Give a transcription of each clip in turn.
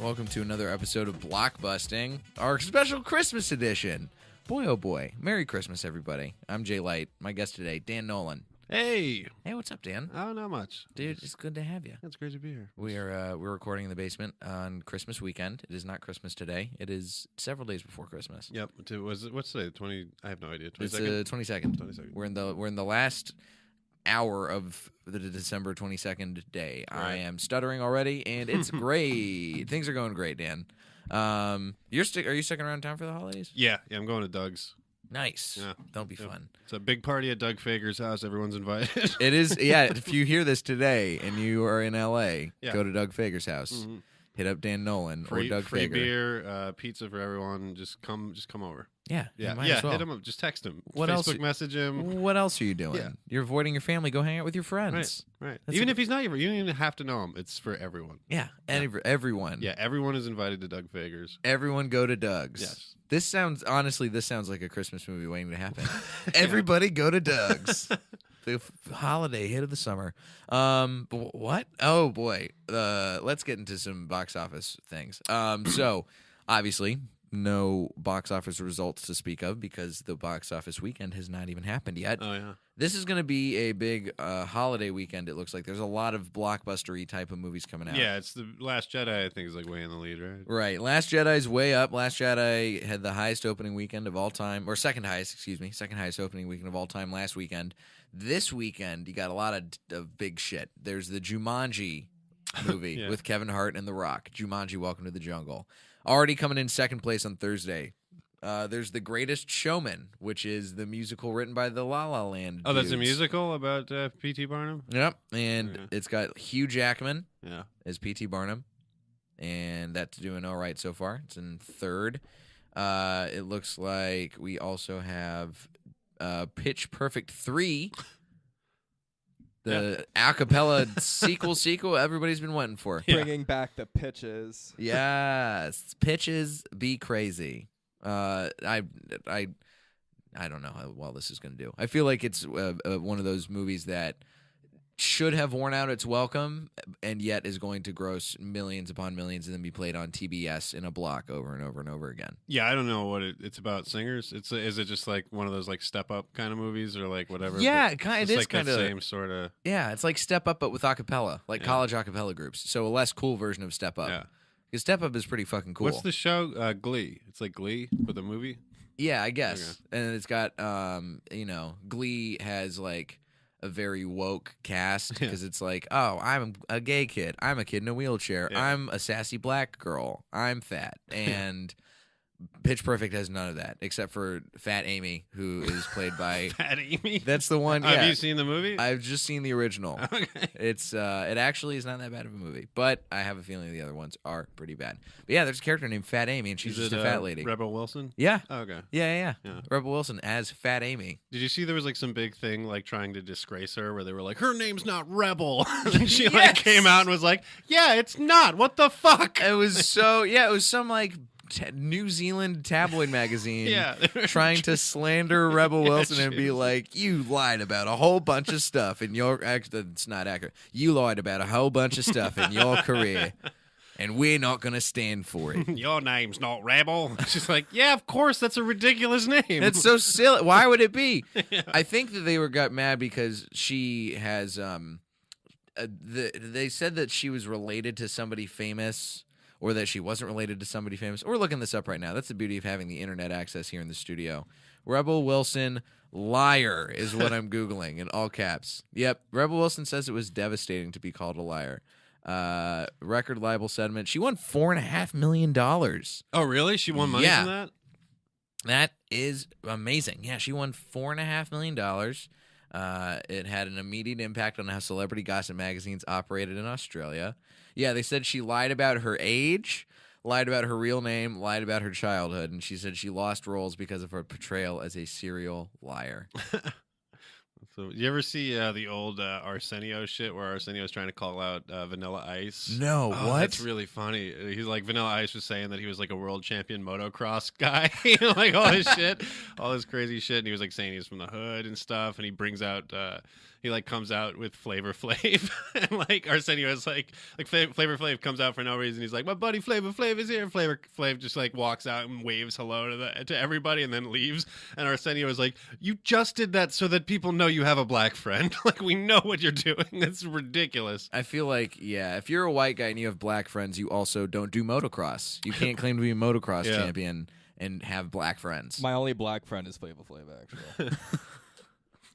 Welcome to another episode of Blockbusting, our special Christmas edition. Boy, oh boy. Merry Christmas, everybody. I'm Jay Light. My guest today, Dan Nolan. Hey. Hey, what's up, Dan? Oh, not much. Dude, it's good to have you. It's great to be here. We're recording in the basement on Christmas weekend. It is not Christmas today. It is several days before Christmas. Yep. What's today? 20? I have no idea. 22nd? It's 22nd. 22nd. We're in the last hour of the December 22nd day. Right. I am stuttering already, and it's great. Things are going great, Dan. Are you sticking around town for the holidays? Yeah, I'm going to Doug's. Nice. Yeah. That'll be fun. It's a big party at Doug Fager's house. Everyone's invited. It is, yeah. If you hear this today and you are in LA, Yeah. go to Doug Fager's house. Mm-hmm. Hit up Dan Nolan Free, or Doug free Fager. beer, pizza for everyone. Just come over. Yeah, Yeah, might as well. Hit him up. Just text him. What Facebook else? message him. What else are you doing? Yeah. You're avoiding your family. Go hang out with your friends. Right. That's Even a- if he's not your, you don't even have to know him. It's for everyone. Yeah, everyone. Yeah, everyone is invited to Doug Fager's. Everyone go to Doug's. Yes. This sounds like a Christmas movie waiting to happen. Everybody go to Doug's. The holiday hit of the summer. What? Oh boy. Let's get into some box office things. So obviously no box office results to speak of because the box office weekend has not even happened yet. Oh yeah. This is going to be a big holiday weekend. It looks like there's a lot of blockbustery type of movies coming out. Yeah, it's the Last Jedi. I think is like way in the lead, right? Right. Last Jedi's way up. Last Jedi had the highest opening weekend of all time, or second highest opening weekend of all time last weekend. This weekend, you got a lot of big shit. There's the Jumanji movie Yeah. with Kevin Hart and The Rock. Jumanji, Welcome to the Jungle. Already coming in second place on Thursday. There's The Greatest Showman, which is the musical written by the La La Land Oh, that's a dudes. musical about P.T. Barnum? Yep. And Okay. it's got Hugh Jackman Yeah. as P.T. Barnum, and that's doing all right so far. It's in third. It looks like we also have Pitch Perfect 3, the a cappella sequel everybody's been waiting for. Yeah. Bringing back the pitches. Yes, pitches be crazy. I don't know how well this is going to do. I feel like it's one of those movies that should have worn out its welcome and yet is going to gross millions upon millions and then be played on TBS in a block over and over and over again. Yeah, I don't know what it's about. Singers? Is it just like one of those like Step Up kind of movies or like whatever? Yeah, But it it's is like kind that of same sort of. Yeah, it's like Step Up but with a cappella, like Yeah. college a cappella groups. So a less cool version of Step Up. Yeah. Because Step Up is pretty fucking cool. What's the show? Glee. It's like Glee, but the movie. Yeah, I guess. And it's got Glee has like a very woke cast because it's like, oh, I'm a gay kid. I'm a kid in a wheelchair. Yeah. I'm a sassy black girl. I'm fat. And Pitch Perfect has none of that except for Fat Amy, who is played by Fat Amy. That's the one. Have Yeah. you seen the movie? I've just seen the original. Okay. It's it actually is not that bad of a movie, but I have a feeling the other ones are pretty bad. But yeah, there's a character named Fat Amy, and she's Is just it, a fat lady. Rebel Wilson. Yeah. Oh, okay. Yeah. Yeah. Rebel Wilson as Fat Amy. Did you see there was like some big thing like trying to disgrace her where they were like, her name's not Rebel. And she like came out and was like, yeah, it's not. What the fuck? It was so it was some like New Zealand tabloid magazine Yeah. trying to slander Rebel Yeah, Wilson and she be was- like, you lied about a whole bunch of stuff in your it's not accurate. You lied about a whole bunch of stuff in your career. And we're not going to stand for it. Your name's not Rebel. She's like, yeah, of course, that's a ridiculous name. It's so silly. Why would it be? Yeah. I think that they got mad because she has they said that she was related to somebody famous or that she wasn't related to somebody famous. We're looking this up right now. That's the beauty of having the internet access here in the studio. Rebel Wilson liar is what I'm Googling in all caps. Yep. Rebel Wilson says it was devastating to be called a liar. Record libel settlement. She won $4.5 million. Oh, really? She won money Yeah. from that? That is amazing. Yeah, she won $4.5 million. It had an immediate impact on how celebrity gossip magazines operated in Australia. Yeah, they said she lied about her age, lied about her real name, lied about her childhood, and she said she lost roles because of her portrayal as a serial liar. So, you ever see the old Arsenio shit where Arsenio's trying to call out Vanilla Ice? No, Oh, what? That's really funny. He's like, Vanilla Ice was saying that he was like a world champion motocross guy, like all this shit, all this crazy shit. And he was like saying he was from the hood and stuff. And he brings out, he like comes out with Flavor Flav, and like Arsenio is like Flavor Flav comes out for no reason. He's like, my buddy Flavor Flav is here. Flavor Flav just like walks out and waves hello to everybody and then leaves. And Arsenio is like, you just did that so that people know you have a black friend. Like, we know what you're doing. That's ridiculous. I feel like, yeah, if you're a white guy and you have black friends, you also don't do motocross. You can't claim to be a motocross champion and have black friends. My only black friend is Flavor Flav, actually.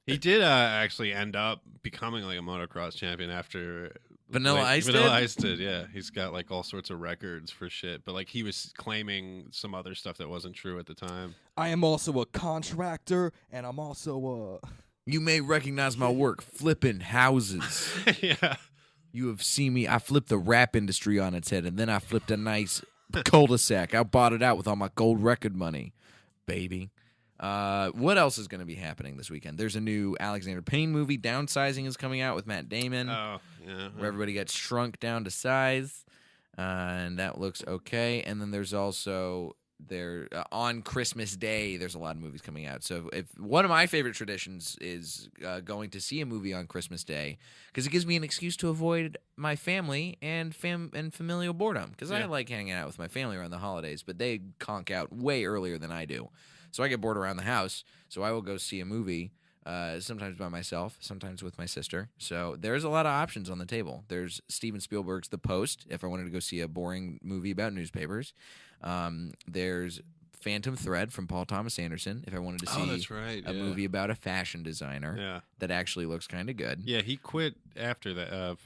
He did actually end up becoming like a motocross champion after Vanilla Ice did? Vanilla Ice did, yeah. He's got like all sorts of records for shit, but like he was claiming some other stuff that wasn't true at the time. I am also a contractor, and I'm also a... You may recognize my work flipping houses. Yeah. You have seen me. I flipped the rap industry on its head, and then I flipped a nice cul-de-sac. I bought it out with all my gold record money, baby. What else is going to be happening this weekend? There's a new Alexander Payne movie, Downsizing, is coming out with Matt Damon. Oh, yeah. Where everybody gets shrunk down to size, and that looks okay. And then there's also on Christmas Day, there's a lot of movies coming out. So if one of my favorite traditions is going to see a movie on Christmas Day, because it gives me an excuse to avoid my family and familial boredom. Because I like hanging out with my family around the holidays, but they conk out way earlier than I do. So I get bored around the house, so I will go see a movie, sometimes by myself, sometimes with my sister. So there's a lot of options on the table. There's Steven Spielberg's The Post, if I wanted to go see a boring movie about newspapers. There's Phantom Thread from Paul Thomas Anderson, if I wanted to see that's right, a movie about a fashion designer that actually looks kind of good. Yeah, he quit after that.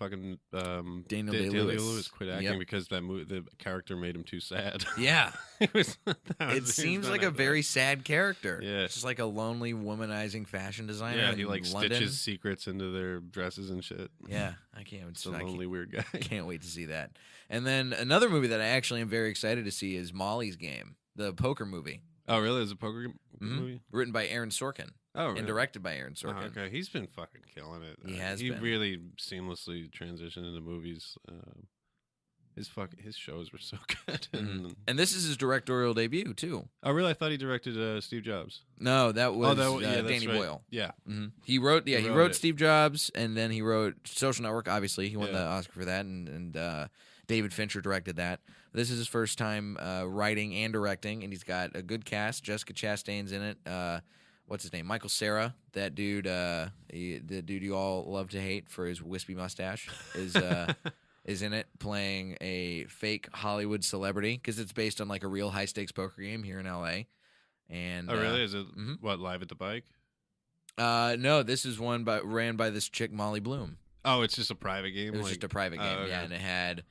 Daniel Day-Lewis quit acting because the character made him too sad. Yeah. It seems like a very sad character. Yeah. It's just like a lonely, womanizing fashion designer. Yeah, he in like London. stitches secrets into their dresses and shit. Yeah, I can't. It's a lonely, weird guy. Can't wait to see that. And then another movie that I actually am very excited to see is Molly's Game, the poker movie. Oh, really? Is a poker movie? Written by Aaron Sorkin. Oh, really? And directed by Aaron Sorkin. Oh, okay. He's been fucking killing it. He has He been. really seamlessly transitioned into movies. His shows were so good. And this is his directorial debut, too. Oh, really? I thought he directed Steve Jobs. No, that was that's Danny right. Boyle. Yeah. He wrote He he wrote wrote it. Steve Jobs, and then he wrote Social Network, obviously. He won Yeah. the Oscar for that, and David Fincher directed that. This is his first time writing and directing, and he's got a good cast. Jessica Chastain's in it. What's his name? Michael Cera, that dude, the dude you all love to hate for his wispy mustache, is in it playing a fake Hollywood celebrity, because it's based on like a real high-stakes poker game here in L.A. And Oh, really? Is it what, Live at the Bike? no, this is one ran by this chick Molly Bloom. Oh, it's just a private game. It was just a private game, okay. yeah, and it had.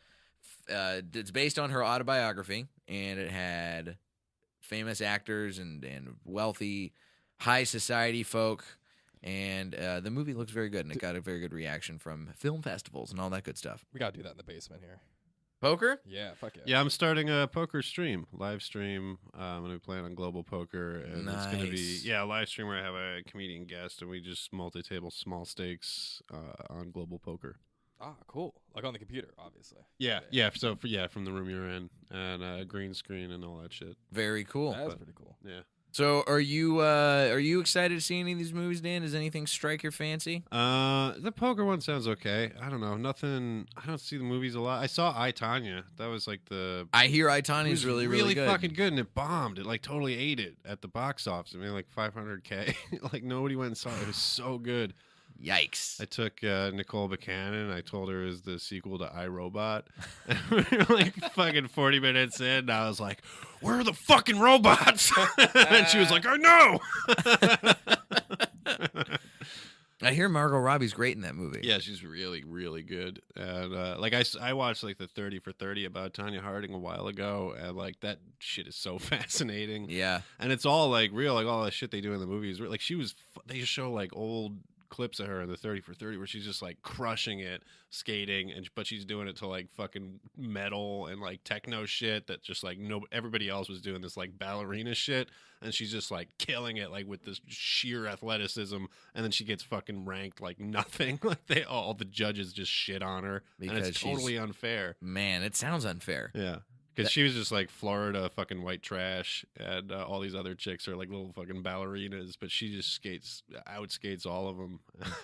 It's based on her autobiography, and it had famous actors and wealthy, high society folk, and the movie looks very good, and it got a very good reaction from film festivals and all that good stuff. We gotta do that in the basement here. Poker? Yeah, fuck yeah. Yeah, I'm starting a poker stream, live stream. I'm going to be playing on Global Poker. And it's going to be, a live stream where I have a comedian guest, and we just multi-table small stakes on Global Poker. Ah, cool. Like on the computer, obviously. Yeah. So, from the room you're in, and a green screen and all that shit. Very cool. That's pretty cool. Yeah. So, are you excited to see any of these movies, Dan? Does anything strike your fancy? The poker one sounds okay. I don't know. Nothing. I don't see the movies a lot. I saw I, Tonya. That was like I hear I, Tonya is really good. Fucking good, and it bombed. It like totally ate it at the box office. I mean, like $500K. Like nobody went and saw it. It was so good. Yikes. I took Nicole Buchanan. I told her it was the sequel to iRobot. And we were like fucking 40 minutes in, and I was like, where are the fucking robots? And she was like, I know. I hear Margot Robbie's great in that movie. Yeah, she's really, really good. And like I watched like the 30 for 30 about Tanya Harding a while ago, and like that shit is so fascinating. Yeah. And it's all like real, like all the shit they do in the movies. Like they just show like old clips of her in the 30 for 30 where she's just like crushing it, skating, but she's doing it to like fucking metal and like techno shit that just like everybody else was doing this like ballerina shit, and she's just like killing it like with this sheer athleticism, and then she gets fucking ranked like nothing. Like all the judges just shit on her, and it's totally unfair. Man, it sounds unfair. Yeah. Because she was just like Florida fucking white trash, and all these other chicks are like little fucking ballerinas, but she just outskates all of them.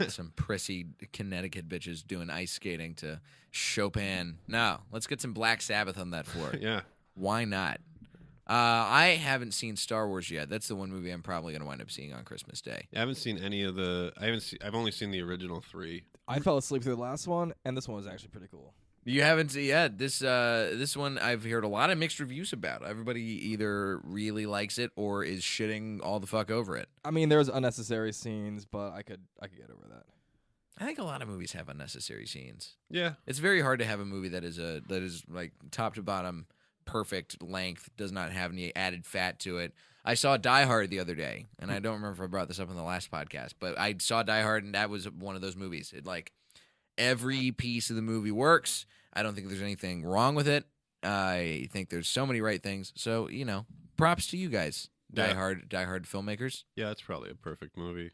Some prissy Connecticut bitches doing ice skating to Chopin. No, let's get some Black Sabbath on that floor. Yeah. Why not? I haven't seen Star Wars yet. That's the one movie I'm probably going to wind up seeing on Christmas Day. I haven't seen any of the. I've only seen the original 3. I fell asleep through the last one, and this one was actually pretty cool. You haven't seen yet. This one I've heard a lot of mixed reviews about. Everybody either really likes it or is shitting all the fuck over it. I mean, there's unnecessary scenes, but I could get over that. I think a lot of movies have unnecessary scenes. Yeah, it's very hard to have a movie that is like top to bottom perfect length, does not have any added fat to it. I saw Die Hard the other day, and I don't remember if I brought this up in the last podcast, but I saw Die Hard, and that was one of those movies. It like every piece of the movie works. I don't think there's anything wrong with it. I think there's so many right things. So, props to you guys, Die Hard filmmakers. Yeah, it's probably a perfect movie.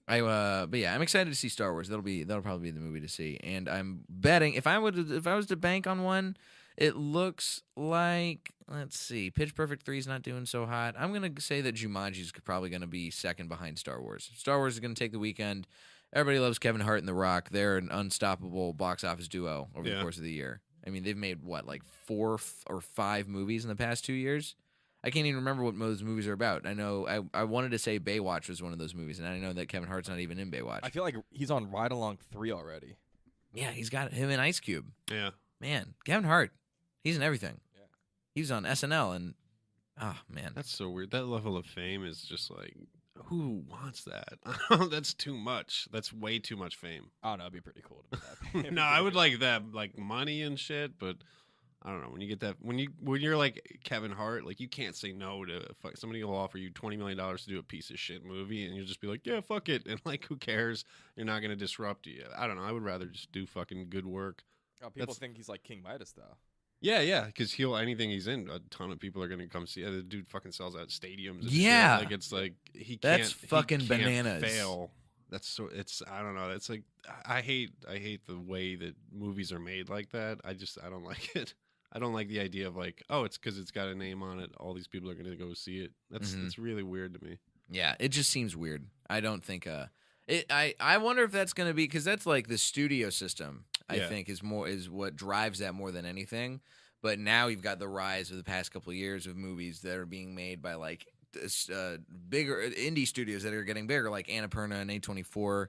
But yeah, I'm excited to see Star Wars. That'll probably be the movie to see. And I'm betting if I was to bank on one, it looks like, let's see, Pitch Perfect 3 is not doing so hot. I'm gonna say that Jumanji's probably gonna be second behind Star Wars. Star Wars is gonna take the weekend. Everybody loves Kevin Hart and The Rock. They're an unstoppable box office duo over the course of the year. I mean, they've made, like 4 or 5 movies in the past 2 years? I can't even remember what those movies are about. I know I wanted to say Baywatch was one of those movies, and I know that Kevin Hart's not even in Baywatch. I feel like he's on Ride Along 3 already. Yeah, he's got him and Ice Cube. Yeah. Man, Kevin Hart, he's in everything. Yeah. He was on SNL, and, oh, man. That's so weird. That level of fame is just like... Who wants that? That's too much. That's way too much fame. Oh no, it'd be pretty cool to be that. No, I would like that, like money and shit. But I don't know. When you get that, when you're like Kevin Hart, like you can't say no to somebody will offer you $20 million to do a piece of shit movie, and you'll just be like, yeah, fuck it, and like who cares? You're not gonna disrupt you. I don't know. I would rather just do fucking good work. Oh, people think he's like King Midas though. Yeah, because anything he's in, a ton of people are gonna come see it. The dude fucking sells out stadiums. And yeah, shit. Like it's like that's fucking bananas. Fail. That's so. It's I don't know. That's like I hate the way that movies are made like that. I don't like it. I don't like the idea of like, oh, it's because it's got a name on it. All these people are gonna go see it. It's really weird to me. Yeah, it just seems weird. I don't think I wonder if that's gonna be because that's like the studio system. I think is what drives that more than anything. But now you've got the rise of the past couple of years of movies that are being made by like bigger indie studios that are getting bigger, like Annapurna and A24,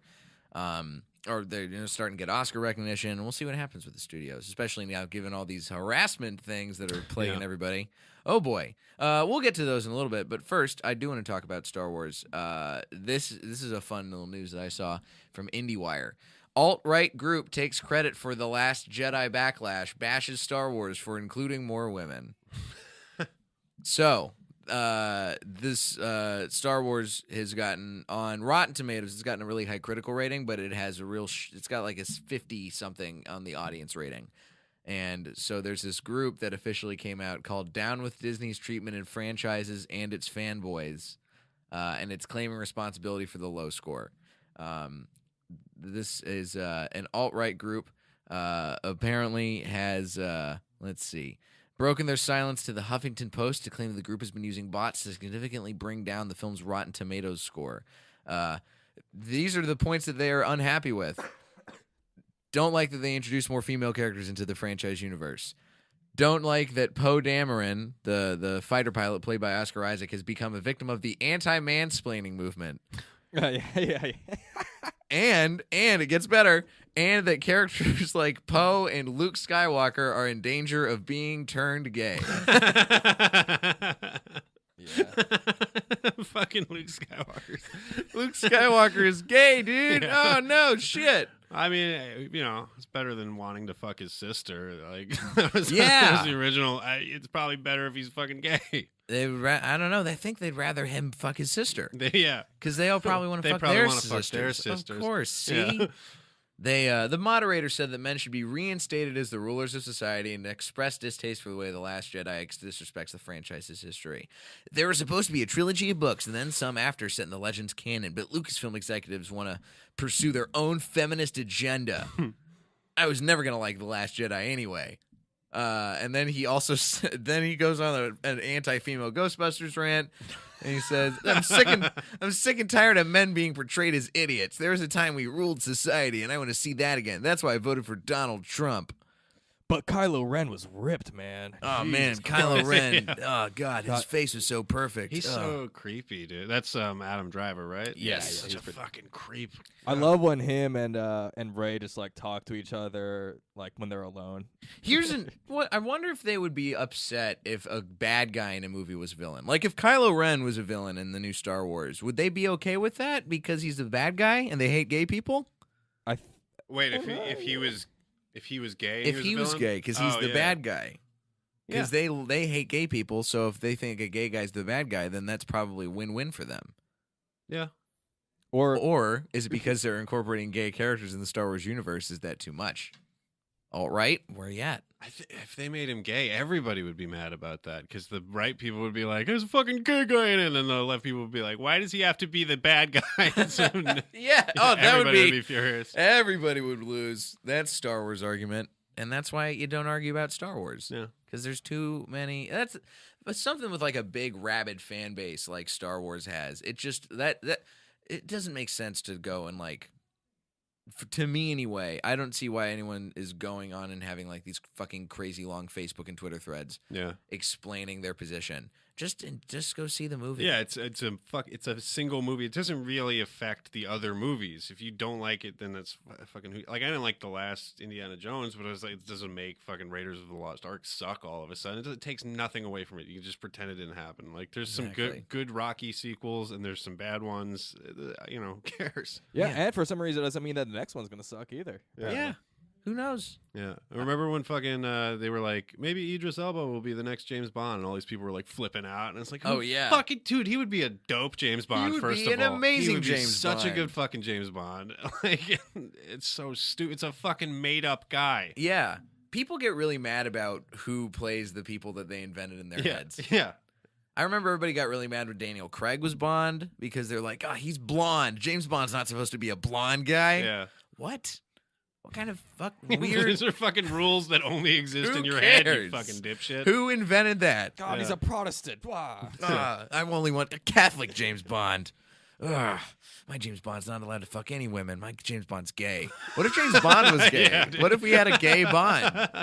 or they're starting to get Oscar recognition. And we'll see what happens with the studios, especially now given all these harassment things that are plaguing everybody. Oh boy, we'll get to those in a little bit. But first, I do want to talk about Star Wars. This is a fun little news that I saw from IndieWire. Alt-right group takes credit for The Last Jedi backlash, bashes Star Wars for including more women. So, this Star Wars has gotten, on Rotten Tomatoes, it's gotten a really high critical rating, but it has a real, it's got like a 50-something on the audience rating. And so there's this group that officially came out called Down with Disney's Treatment in Franchises and Its Fanboys, and it's claiming responsibility for the low score. This is an alt-right group, apparently has, let's see, broken their silence to the Huffington Post to claim that the group has been using bots to significantly bring down the film's Rotten Tomatoes score. These are the points that they are unhappy with. Don't like that they introduced more female characters into the franchise universe. Don't like that Poe Dameron, the fighter pilot played by Oscar Isaac, has become a victim of the anti-mansplaining movement. Yeah. And it gets better, and that characters like Poe and Luke Skywalker are in danger of being turned gay. Fucking Luke Skywalker. Luke Skywalker is gay, dude. Yeah. Oh, no, shit. I mean, it's better than wanting to fuck his sister. Like, that was Yeah. the original. It's probably better if he's fucking gay. I don't know. They think they'd rather him fuck his sister. Yeah. Because they all probably want to They fuck probably their wanna fuck their sisters. sisters. Of course. See? Yeah. The moderator said that men should be reinstated as the rulers of society and expressed distaste for the way The Last Jedi disrespects the franchise's history. There was supposed to be a trilogy of books and then some after set in the Legends canon, but Lucasfilm executives want to pursue their own feminist agenda. I was never going to like The Last Jedi anyway. And then he also then he goes on an anti-female Ghostbusters rant, and he says, I'm sick and tired of men being portrayed as idiots. There was a time we ruled society, and I want to see that again. That's why I voted for Donald Trump." But Kylo Ren was ripped, man. Oh man, Jesus Kylo Christ. Ren. Yeah. Oh god, his face was so perfect. He's Oh. so creepy, dude. That's Adam Driver, right? Yes. He's such He's a pretty- fucking creep. I love when him and Ray just like talk to each other like when they're alone. What I wonder if they would be upset if a bad guy in a movie was a villain. Like if Kylo Ren was a villain in the new Star Wars, would they be okay with that because he's the bad guy and they hate gay people? Wait, if he was gay, If he was a villain? gay, because he's Oh, the yeah. bad guy. Yeah. Because they hate gay people, so if they think a gay guy's the bad guy, then that's probably win-win for them. Yeah. Or is it because they're incorporating gay characters in the Star Wars universe? Is that too much? All right, where you at? If they made him gay, everybody would be mad about that because the right people would be like, "There's a fucking gay guy in it," and then the left people would be like, "Why does he have to be the bad guy?" So, Yeah. Oh, that would everybody be furious. everybody would lose. That's Star Wars argument, and that's why you don't argue about Star Wars. Yeah. Because there's too many. But something with like a big rabid fan base like Star Wars has. It just that it doesn't make sense to go and like. To me, anyway, I don't see why anyone is going on and having like these fucking crazy long Facebook and Twitter threads Yeah. explaining their position. Just go see the movie. Yeah, it's a single movie. It doesn't really affect the other movies. If you don't like it, then that's fucking like I didn't like the last Indiana Jones, but I was like, it doesn't make fucking Raiders of the Lost Ark suck all of a sudden. It takes nothing away from it. You just pretend it didn't happen. Like there's some Exactly. good Rocky sequels, and there's some bad ones. Who cares? Yeah, Yeah. and for some reason it doesn't mean that the next one's gonna suck either. Yeah. Who knows? Yeah. I remember when fucking they were like, maybe Idris Elba will be the next James Bond, and all these people were like flipping out, and it's like, Oh, yeah. fucking dude, he would be a dope James Bond. would First be of an all, amazing he would be James such a Bond. good fucking James Bond. Like, it's so stupid. It's a fucking made up guy. Yeah. People get really mad about who plays the people that they invented in their heads. Yeah. I remember everybody got really mad when Daniel Craig was Bond because they're like, oh, he's blonde. James Bond's not supposed to be a blonde guy. Yeah. What? What kind of fuck weird? These are fucking rules that only exist Who in your head, you cares? fucking dipshit. Who invented that? God, he's Yeah. a Protestant. Wow. I only want a Catholic James Bond. Ugh, my James Bond's not allowed to fuck any women. My James Bond's gay. What if James Bond was gay? Yeah, dude. What if we had a gay Bond?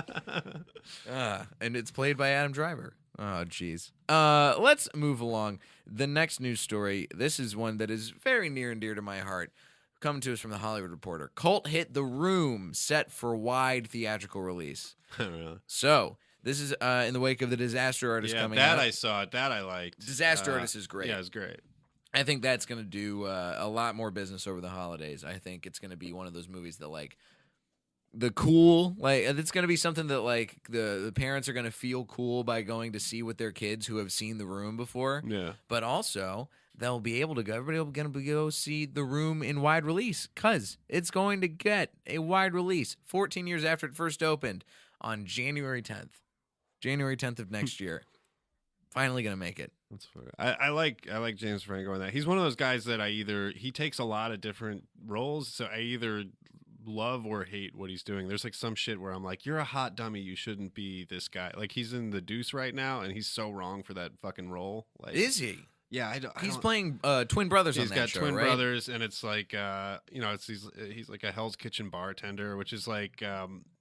And it's played by Adam Driver. Oh, jeez. Let's move along. The next news story. This is one that is very near and dear to my heart. Coming to us from the Hollywood Reporter. Cult hit The Room, set for wide theatrical release. Really? So, this is in the wake of the Disaster Artist Yeah, coming that out. I saw. That I liked. Disaster Artist is great. Yeah, it's great. I think that's going to do a lot more business over the holidays. I think it's going to be one of those movies that, like, the cool, like, it's going to be something that, like, the parents are going to feel cool by going to see with their kids who have seen The Room before. Yeah. But also, they'll be able to go, everybody will going to go see The Room in wide release because it's going to get a wide release 14 years after it first opened on January 10th. January 10th of next year. Finally going to make it. That's fair. I like James Franco in that. He's one of those guys that he takes a lot of different roles, so I either love or hate what he's doing. There's like some shit where I'm like, you're a hot dummy, you shouldn't be this guy. Like he's in The Deuce right now, and he's so wrong for that fucking role. Like, Is he? yeah, He's playing twin brothers on He's that got show, twin right? brothers, and it's like he's like a Hell's Kitchen bartender, which is like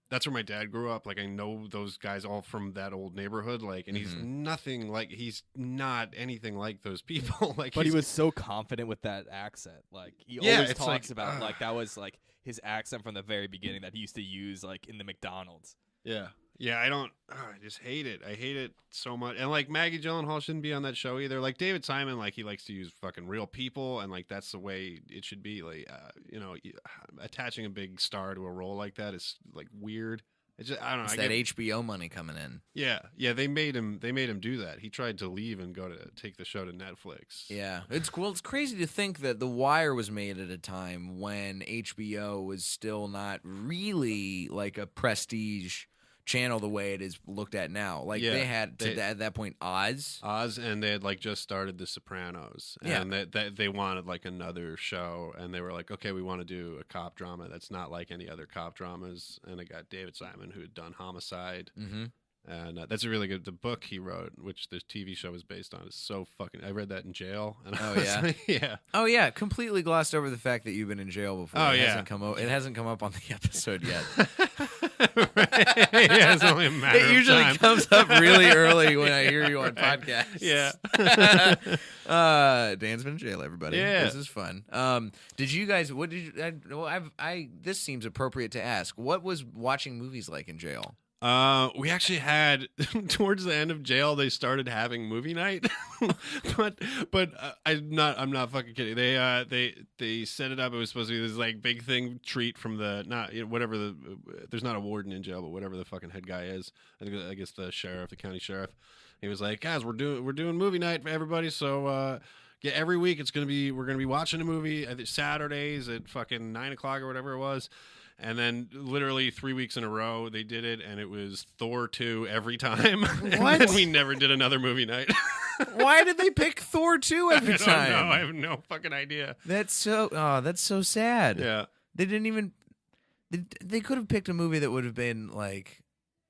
that's where my dad grew up. Like I know those guys all from that old neighborhood. Like, and he's not anything like those people. Like, But he was so confident with that accent. Like he Yeah, always it's talks like, about like that was like his accent from the very beginning that he used to use like in the McDonald's. Yeah. Yeah, I just hate it. I hate it so much. And like Maggie Gyllenhaal shouldn't be on that show either. Like David Simon, like he likes to use fucking real people, and like that's the way it should be. Like attaching a big star to a role like that is like weird. It's just, I don't know. It's I that get, HBO money coming in. yeah. They made him do that. He tried to leave and go to take the show to Netflix. Yeah, it's cool. It's crazy to think that The Wire was made at a time when HBO was still not really like a prestige channel the way it is looked at now. Like Yeah, they had at that point Oz. And they had like just started The Sopranos, Yeah. and they wanted like another show, and they were like, okay, we want to do a cop drama that's not like any other cop dramas, and it got David Simon, who had done Homicide, Mm-hmm. and that's a really good. The book he wrote, which the TV show is based on, is so fucking. I read that in jail, and I Oh, was yeah? like, yeah. Oh yeah, completely glossed over the fact that you've been in jail before. Oh, it yeah. it hasn't come up on the episode yet. Right. Yeah, it's only a matter It usually of time. comes up really early when I hear you on podcasts. Yeah. Dan's been in jail, everybody. Yeah. This is fun. Did you guys? What did you? This seems appropriate to ask. What was watching movies like in jail? We actually had towards the end of jail, they started having movie night, but I'm not fucking kidding. They set it up. It was supposed to be this like big thing treat from the whatever there's not a warden in jail, but whatever the fucking head guy is. I guess the county sheriff. He was like, guys, we're doing movie night for everybody. So yeah, every week we're gonna be watching a movie. I think Saturdays at fucking 9:00 or whatever it was. And then literally 3 weeks in a row, they did it, and it was Thor 2 every time. What? And then we never did another movie night. Why did they pick Thor 2 every time? I don't know. I have no fucking idea. That's so sad. Yeah. They didn't even. They could have picked a movie that would have been like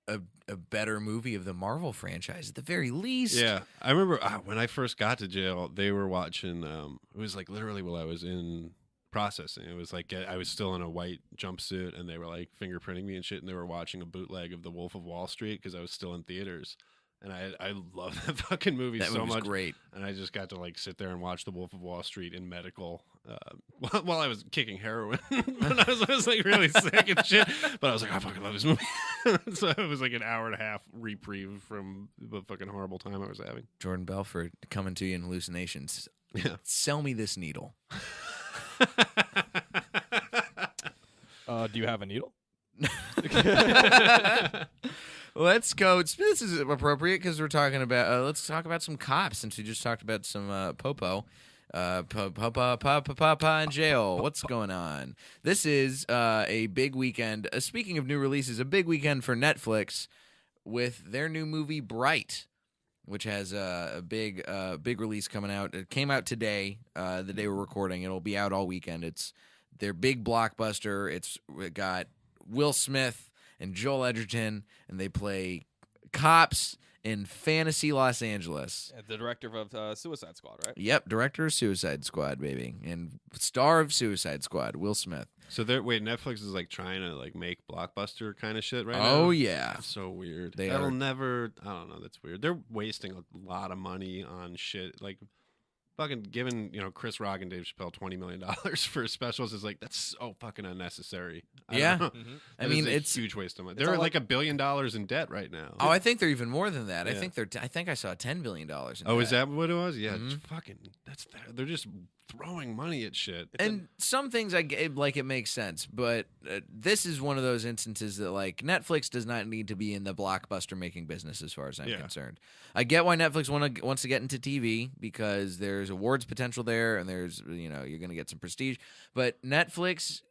a better movie of the Marvel franchise at the very least. Yeah. I remember when I first got to jail, they were watching. It was like literally while I was in processing. It was like I was still in a white jumpsuit, and they were like fingerprinting me and shit, and they were watching a bootleg of The Wolf of Wall Street because I was still in theaters. And I love that fucking movie so much. Great. And I just got to like sit there and watch The Wolf of Wall Street in medical while I was kicking heroin. But I was like really sick and shit. But I was like, I fucking love this movie. So it was like an hour and a half reprieve from the fucking horrible time I was having. Jordan Belfort coming to you in hallucinations. Yeah. Sell me this needle. Do you have a needle? Let's go. This is appropriate because we're talking about. Let's talk about some cops since we just talked about some popo. Papa in jail. What's going on? This is a big weekend. Speaking of new releases, a big weekend for Netflix with their new movie Bright, which has a big release coming out. It came out today, the day we're recording. It'll be out all weekend. It's their big blockbuster. It got Will Smith and Joel Edgerton, and they play cops in fantasy Los Angeles. The director of Suicide Squad, right? Yep, director of Suicide Squad, baby, and star of Suicide Squad, Will Smith. So Netflix is like trying to like make blockbuster kind of shit right now. Oh yeah, That's so weird. They That'll are. never. I don't know. That's weird. They're wasting a lot of money on shit like. Fucking giving Chris Rock and Dave Chappelle $20 million for specials is like that's so fucking unnecessary. I Yeah. don't know. Mhm. That mean, is a it's huge waste of money. it's They're all like $1 billion in debt right now. Oh, I think they're even more than that. Yeah. I think I saw $10 billion. Is that what it was? Yeah, Mhm. it's fucking. They're just throwing money at shit. And some things it makes sense, but this is one of those instances that like Netflix does not need to be in the blockbuster making business as far as I'm concerned. I get why Netflix wants to get into TV because there's awards potential there, and there's you're going to get some prestige. But Netflix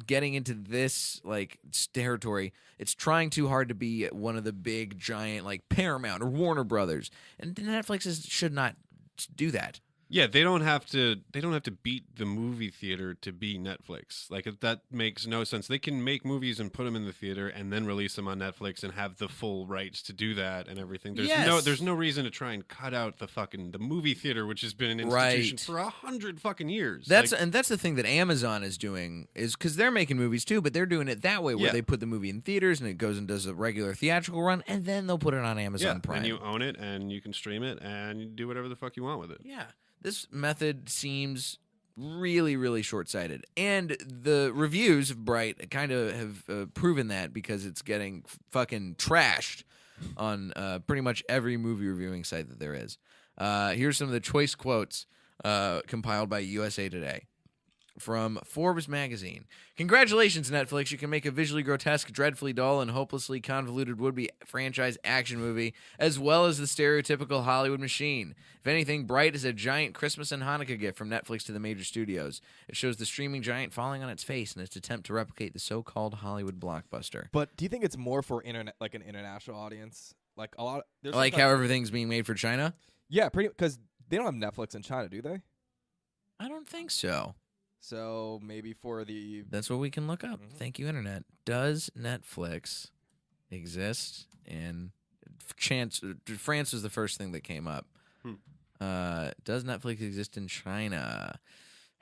getting into this like territory, it's trying too hard to be one of the big giant like Paramount or Warner Brothers, and Netflix should not do that. Yeah, they don't have to beat the movie theater to be Netflix. Like that makes no sense. They can make movies and put them in the theater and then release them on Netflix and have the full rights to do that and everything. There's no reason to try and cut out the movie theater, which has been an institution for 100 fucking years. That's the thing that Amazon is doing is because they're making movies too, but they're doing it that way where they put the movie in theaters and it goes and does a regular theatrical run and then they'll put it on Amazon Prime. And you own it and you can stream it and you do whatever the fuck you want with it. Yeah. This method seems really, really short-sighted. And the reviews of Bright kind of have proven that because it's getting fucking trashed on pretty much every movie reviewing site that there is. Here's some of the choice quotes compiled by USA Today. from Forbes magazine. Congratulations, Netflix. You can make a visually grotesque, dreadfully dull, and hopelessly convoluted would-be franchise action movie, as well as the stereotypical Hollywood machine. If anything, Bright is a giant Christmas and Hanukkah gift from Netflix to the major studios. It shows the streaming giant falling on its face in its attempt to replicate the so-called Hollywood blockbuster. But do you think it's more for an international audience? Like a lot. Like how everything's being made for China? Yeah, pretty, because they don't have Netflix in China, do they? I don't think so. So maybe for the... That's what we can look up. Thank you, Internet. Does Netflix exist in... France was the first thing that came up. Does Netflix exist in China?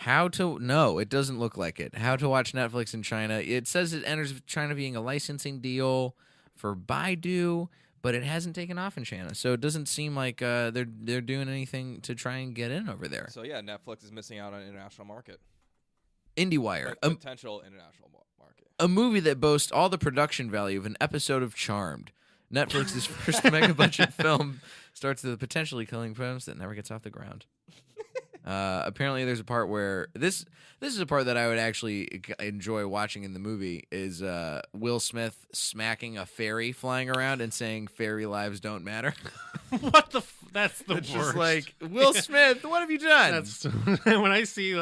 No, it doesn't look like it. How to watch Netflix in China. It says it enters China being a licensing deal for Baidu, but it hasn't taken off in China. So it doesn't seem like they're doing anything to try and get in over there. So yeah, Netflix is missing out on an international market. IndieWire. Potential international market. A movie that boasts all the production value of an episode of Charmed. Netflix's first mega-budget film starts with a potentially killing premise that never gets off the ground. Apparently, there's a part where this is a part that I would actually enjoy watching in the movie is Will Smith smacking a fairy flying around and saying "fairy lives don't matter." What the? That's the It's worst. just like, Will Smith, what have you done? That's when I see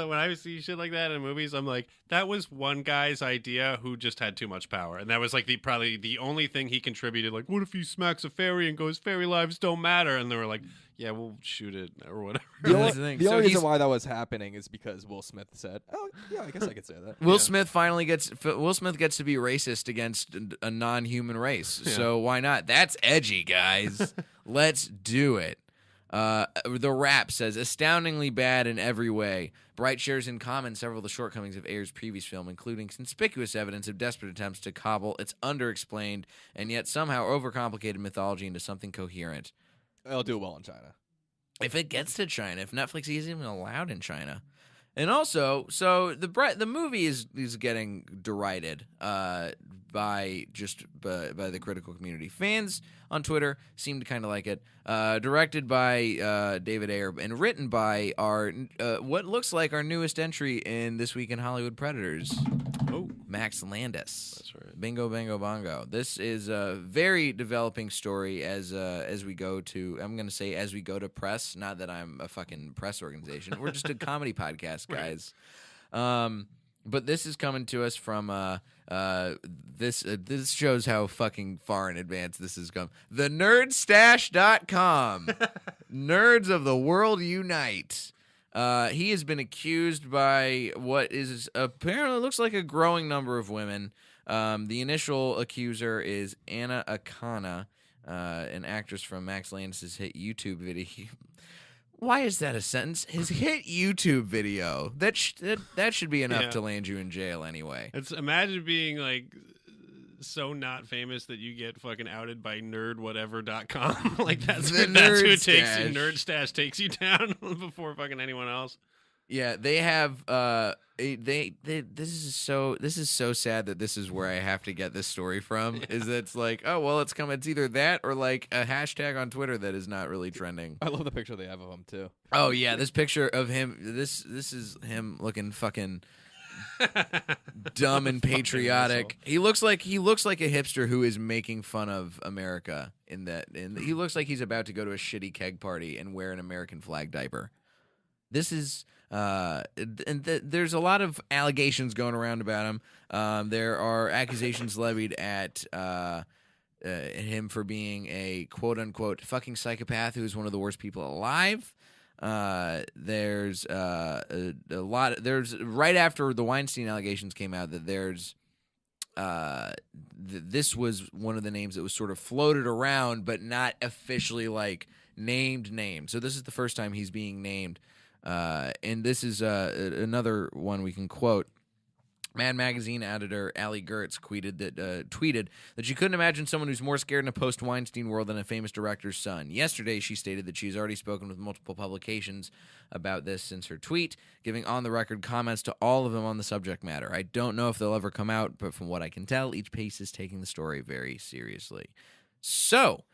shit like that in movies, I'm like, that was one guy's idea who just had too much power, and that was like probably the only thing he contributed. Like, what if he smacks a fairy and goes, "Fairy lives don't matter," and they were like, "Yeah, we'll shoot it or whatever." The That's the thing. only So reason he's- why that was happening is because Will Smith said, "Oh, yeah, I guess I could say that." Will Yeah. Smith finally gets to be racist against a non-human race. Yeah. So why not? That's edgy, guys. Let's do it. The Wrap says, astoundingly bad in every way. Bright shares in common several of the shortcomings of Ayer's previous film, including conspicuous evidence of desperate attempts to cobble its underexplained and yet somehow overcomplicated mythology into something coherent. It'll do well in China. If it gets to China, if Netflix is even allowed in China. And also, so the movie is getting derided by the critical community. Fans on Twitter seem to kind of like it. Directed by David Ayer and written by our what looks like our newest entry in This Week in Hollywood Predators. Oh, Max Landis. that's right. Bingo, bango, bongo. This is a very developing story as we go to. I'm going to say as we go to press. Not that I'm a fucking press organization. We're just a comedy podcast, guys. But this is coming to us from this shows how fucking far in advance this has come. The nerdstash.com. Nerds of the world unite. He has been accused by what is apparently looks like a growing number of women. The initial accuser is Anna Akana, an actress from Max Landis' hit YouTube video. Why is that a sentence? His hit YouTube video. That should be enough Yeah. to land you in jail anyway. It's imagine being like so not famous that you get fucking outed by nerdwhatever.com. Like that's The that's who Nerd takes you. Stash. Nerd Stash takes you down before fucking anyone else. Yeah, they have this is so sad that this is where I have to get this story from. Is that it's like, oh well, it's either that or like a hashtag on Twitter that is not really trending. I love the picture they have of him too. Oh yeah, this picture of him. This is him looking fucking dumb and patriotic. He looks like a hipster who is making fun of America. He looks like he's about to go to a shitty keg party and wear an American flag diaper. This is there's a lot of allegations going around about him. There are accusations levied at him for being a quote unquote fucking psychopath who is one of the worst people alive. There's a lot. There's right after the Weinstein allegations came out that there's this was one of the names that was sort of floated around, but not officially like named. So this is the first time he's being named. And this is another one we can quote. Mad Magazine editor Allie Gertz tweeted that she couldn't imagine someone who's more scared in a post-Weinstein world than a famous director's son. Yesterday, she stated that she's already spoken with multiple publications about this since her tweet, giving on-the-record comments to all of them on the subject matter. I don't know if they'll ever come out, but from what I can tell, each piece is taking the story very seriously. So,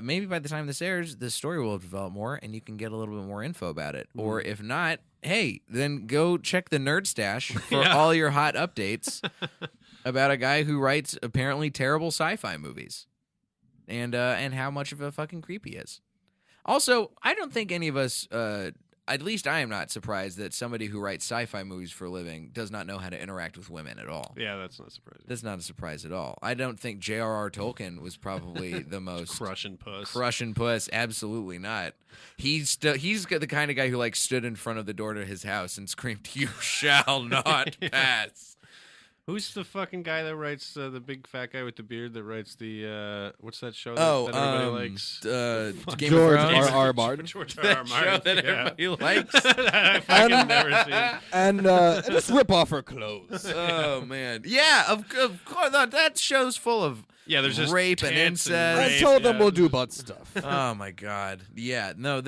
maybe by the time this airs, the story will have developed more, and you can get a little bit more info about it. Or if not, hey, then go check the Nerd Stash for all your hot updates about a guy who writes apparently terrible sci-fi movies, and how much of a fucking creep he is. Also, I don't think any of us, at least I am not surprised that somebody who writes sci-fi movies for a living does not know how to interact with women at all. Yeah, that's not surprising. That's not a surprise at all. I don't think J.R.R. Tolkien was probably the most Crushing puss. Crushing puss, absolutely not. He's the kind of guy who like stood in front of the door to his house and screamed, "You shall not pass." Who's the fucking guy that writes the big fat guy with the beard that writes the what's that show that everybody likes? Game George of Thrones. R.R. Martin. George R.R. Show Martin. that everybody likes. I fucking never seen. And just rip off her clothes. Oh man, yeah, of course. That show's full of Yeah, there's just rape and tits incest. I rape, told them yeah. we'll do butt stuff. Oh my god, yeah, no,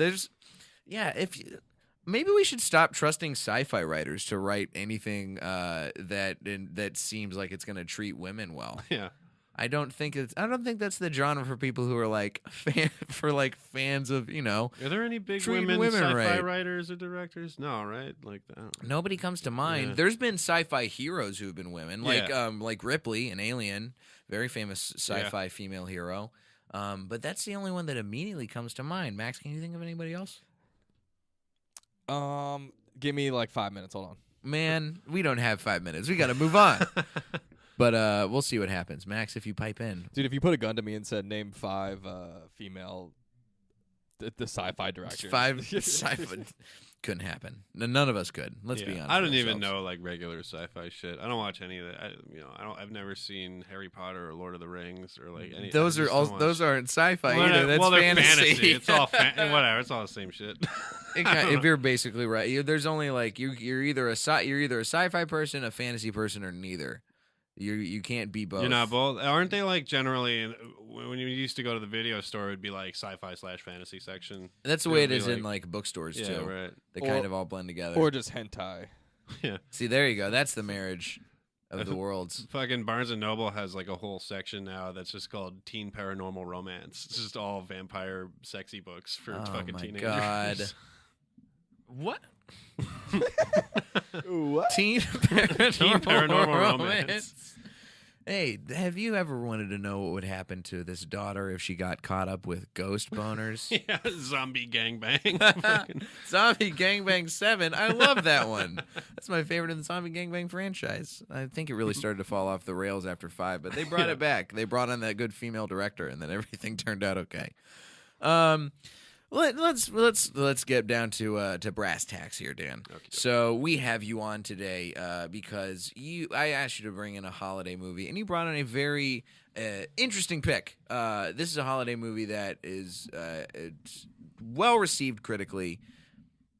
maybe we should stop trusting sci-fi writers to write anything that seems like it's going to treat women well. Yeah. I don't think that's the genre for people who are like fans of, Are there any big Treating women women sci-fi right. writers or directors? No, right? Like that. Nobody comes to mind. Yeah. There's been sci-fi heroes who have been women, Yeah. like Ripley in Alien, very famous sci-fi female hero. But that's the only one that immediately comes to mind. Max, can you think of anybody else? Give me like 5 minutes. Hold on. Man, we don't have 5 minutes. We got to move on. But we'll see what happens. Max, if you pipe in. Dude, if you put a gun to me and said name 5 female the sci-fi directors. 5 sci-fi couldn't happen. None of us could. Let's be honest. I don't with even ourselves. know like regular sci-fi shit. I don't watch any of that. I've never seen Harry Potter or Lord of the Rings or like any. Those are all. Those aren't sci-fi Well, either. That's they're fantasy. It's all whatever. It's all the same shit. If you're basically right, there's only like you're either a sci-fi person, a fantasy person, or neither. You can't be both. You're not both. Aren't they like generally when you used to go to the video store, it'd be like sci-fi/fantasy section. That's the way it It'd is be in like bookstores Yeah, too. right. They Or- kind of all blend together. Or just hentai. Yeah. See, there you go. That's the marriage of the worlds. Fucking Barnes and Noble has like a whole section now that's just called Teen Paranormal Romance. It's just all vampire sexy books for Oh fucking my teenagers. God. What? What? Teen Paranormal Romance. Hey, have you ever wanted to know what would happen to this daughter if she got caught up with ghost boners? Yeah, zombie gangbang. Fucking- Zombie Gangbang 7. I love that one. That's my favorite in the Zombie Gangbang franchise. I think it really started to fall off the rails after 5, but they brought it back. They brought on that good female director, and then everything turned out okay. Let's get down to brass tacks here, Dan. Okay. So we have you on today because I asked you to bring in a holiday movie, and you brought in a very interesting pick. This is a holiday movie that is it's well received critically.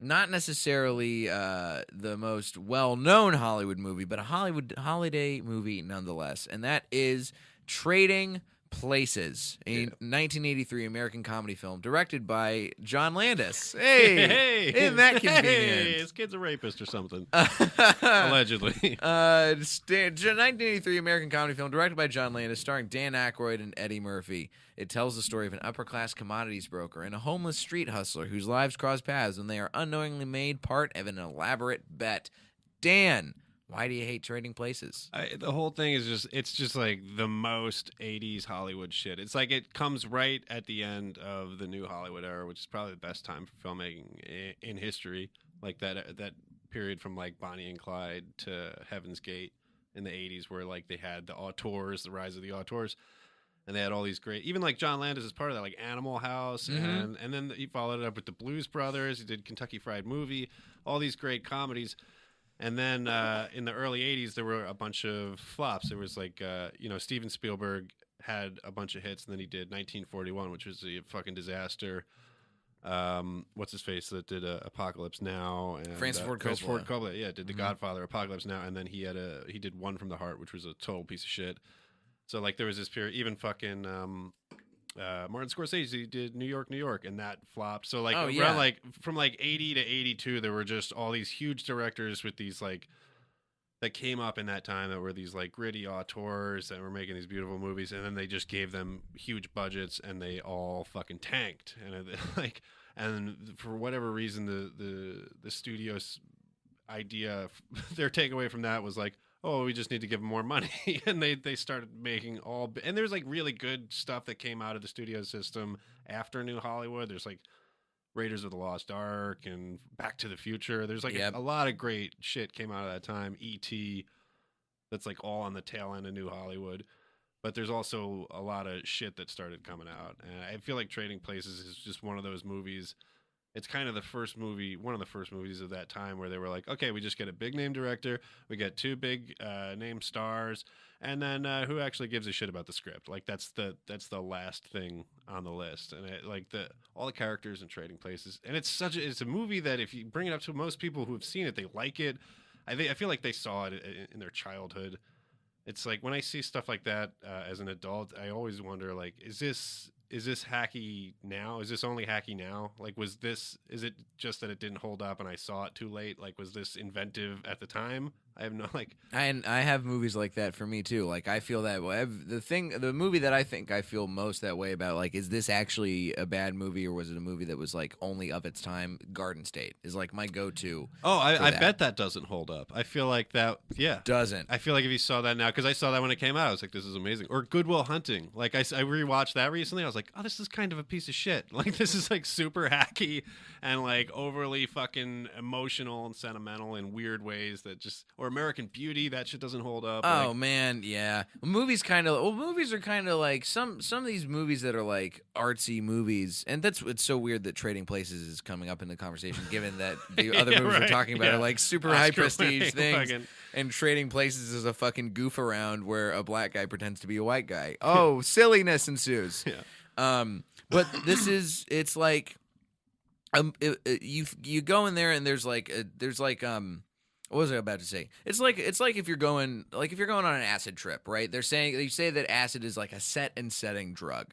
Not necessarily the most well-known Hollywood movie, but a Hollywood holiday movie nonetheless, and that is Trading Places, a 1983 American comedy film directed by John Landis. Hey, isn't that convenient? Hey, his kid's a rapist or something. Allegedly. 1983 American comedy film directed by John Landis, starring Dan Aykroyd and Eddie Murphy. It tells the story of an upper-class commodities broker and a homeless street hustler whose lives cross paths when they are unknowingly made part of an elaborate bet. Dan, why do you hate Trading Places? The whole thing is it's just like the most 80s Hollywood shit. It's like it comes right at the end of the new Hollywood era, which is probably the best time for filmmaking in history. Like that period from like Bonnie and Clyde to Heaven's Gate in the 80s where like they had the auteurs, the rise of the auteurs. And they had all these great, even like John Landis is part of that, like Animal House, and then he followed it up with the Blues Brothers. He did Kentucky Fried Movie, all these great comedies. And then in the early 80s, there were a bunch of flops. There was like, Steven Spielberg had a bunch of hits, and then he did 1941, which was a fucking disaster. What's his face that did Apocalypse Now? And, Francis Ford Coppola, yeah, did The Godfather, Apocalypse Now, and then he did One from the Heart, which was a total piece of shit. So like there was this period, even fucking Martin Scorsese did New York, New York, and that flopped. So like like from like 80 to 82, there were just all these huge directors with these like that came up in that time that were these like gritty auteurs that were making these beautiful movies, and then they just gave them huge budgets and they all fucking tanked. And like, and for whatever reason, the studio's idea, their takeaway from that was like, oh, we just need to give them more money. And they started making and there's like really good stuff that came out of the studio system after New Hollywood. There's like Raiders of the Lost Ark and Back to the Future. There's like a lot of great shit came out of that time. E.T. that's like all on the tail end of New Hollywood. But there's also a lot of shit that started coming out. And I feel like Trading Places is just one of those movies. It's kind of one of the first movies of that time where they were like, okay, we just get a big name director, we get 2 big name stars, and then who actually gives a shit about the script? Like that's the last thing on the list. And all the characters in Trading Places, and it's a movie that if you bring it up to most people who have seen it, they like it. I feel like they saw it in their childhood. It's like when I see stuff like that as an adult, I always wonder, like, is this hacky now? Is this only hacky now? Like, is it just that it didn't hold up and I saw it too late? Like, was this inventive at the time? I have no, like... And I have movies like that for me, too. Like, I feel that way. The movie that I think I feel most that way about, like, is this actually a bad movie or was it a movie that was, like, only of its time? Garden State is, like, my go-to. Oh, I bet that doesn't hold up. I feel like that, yeah. Doesn't. I feel like if you saw that now, because I saw that when it came out, I was like, this is amazing. Or Good Will Hunting. Like, I rewatched that recently. I was like, oh, this is kind of a piece of shit. Like, this is, like, super hacky and, like, overly fucking emotional and sentimental in weird ways that just... Or American Beauty, that shit doesn't hold up. Oh, man, yeah. Movies are kind of like some of these movies that are like artsy movies, and it's so weird that Trading Places is coming up in the conversation, given that the other movies we're talking about are like super high prestige things, and Trading Places is a fucking goof around where a black guy pretends to be a white guy. Oh, silliness ensues. Yeah. But it's like, you go in there and there's like what was I about to say? It's like if you're going on an acid trip, right? They say that acid is like a set and setting drug,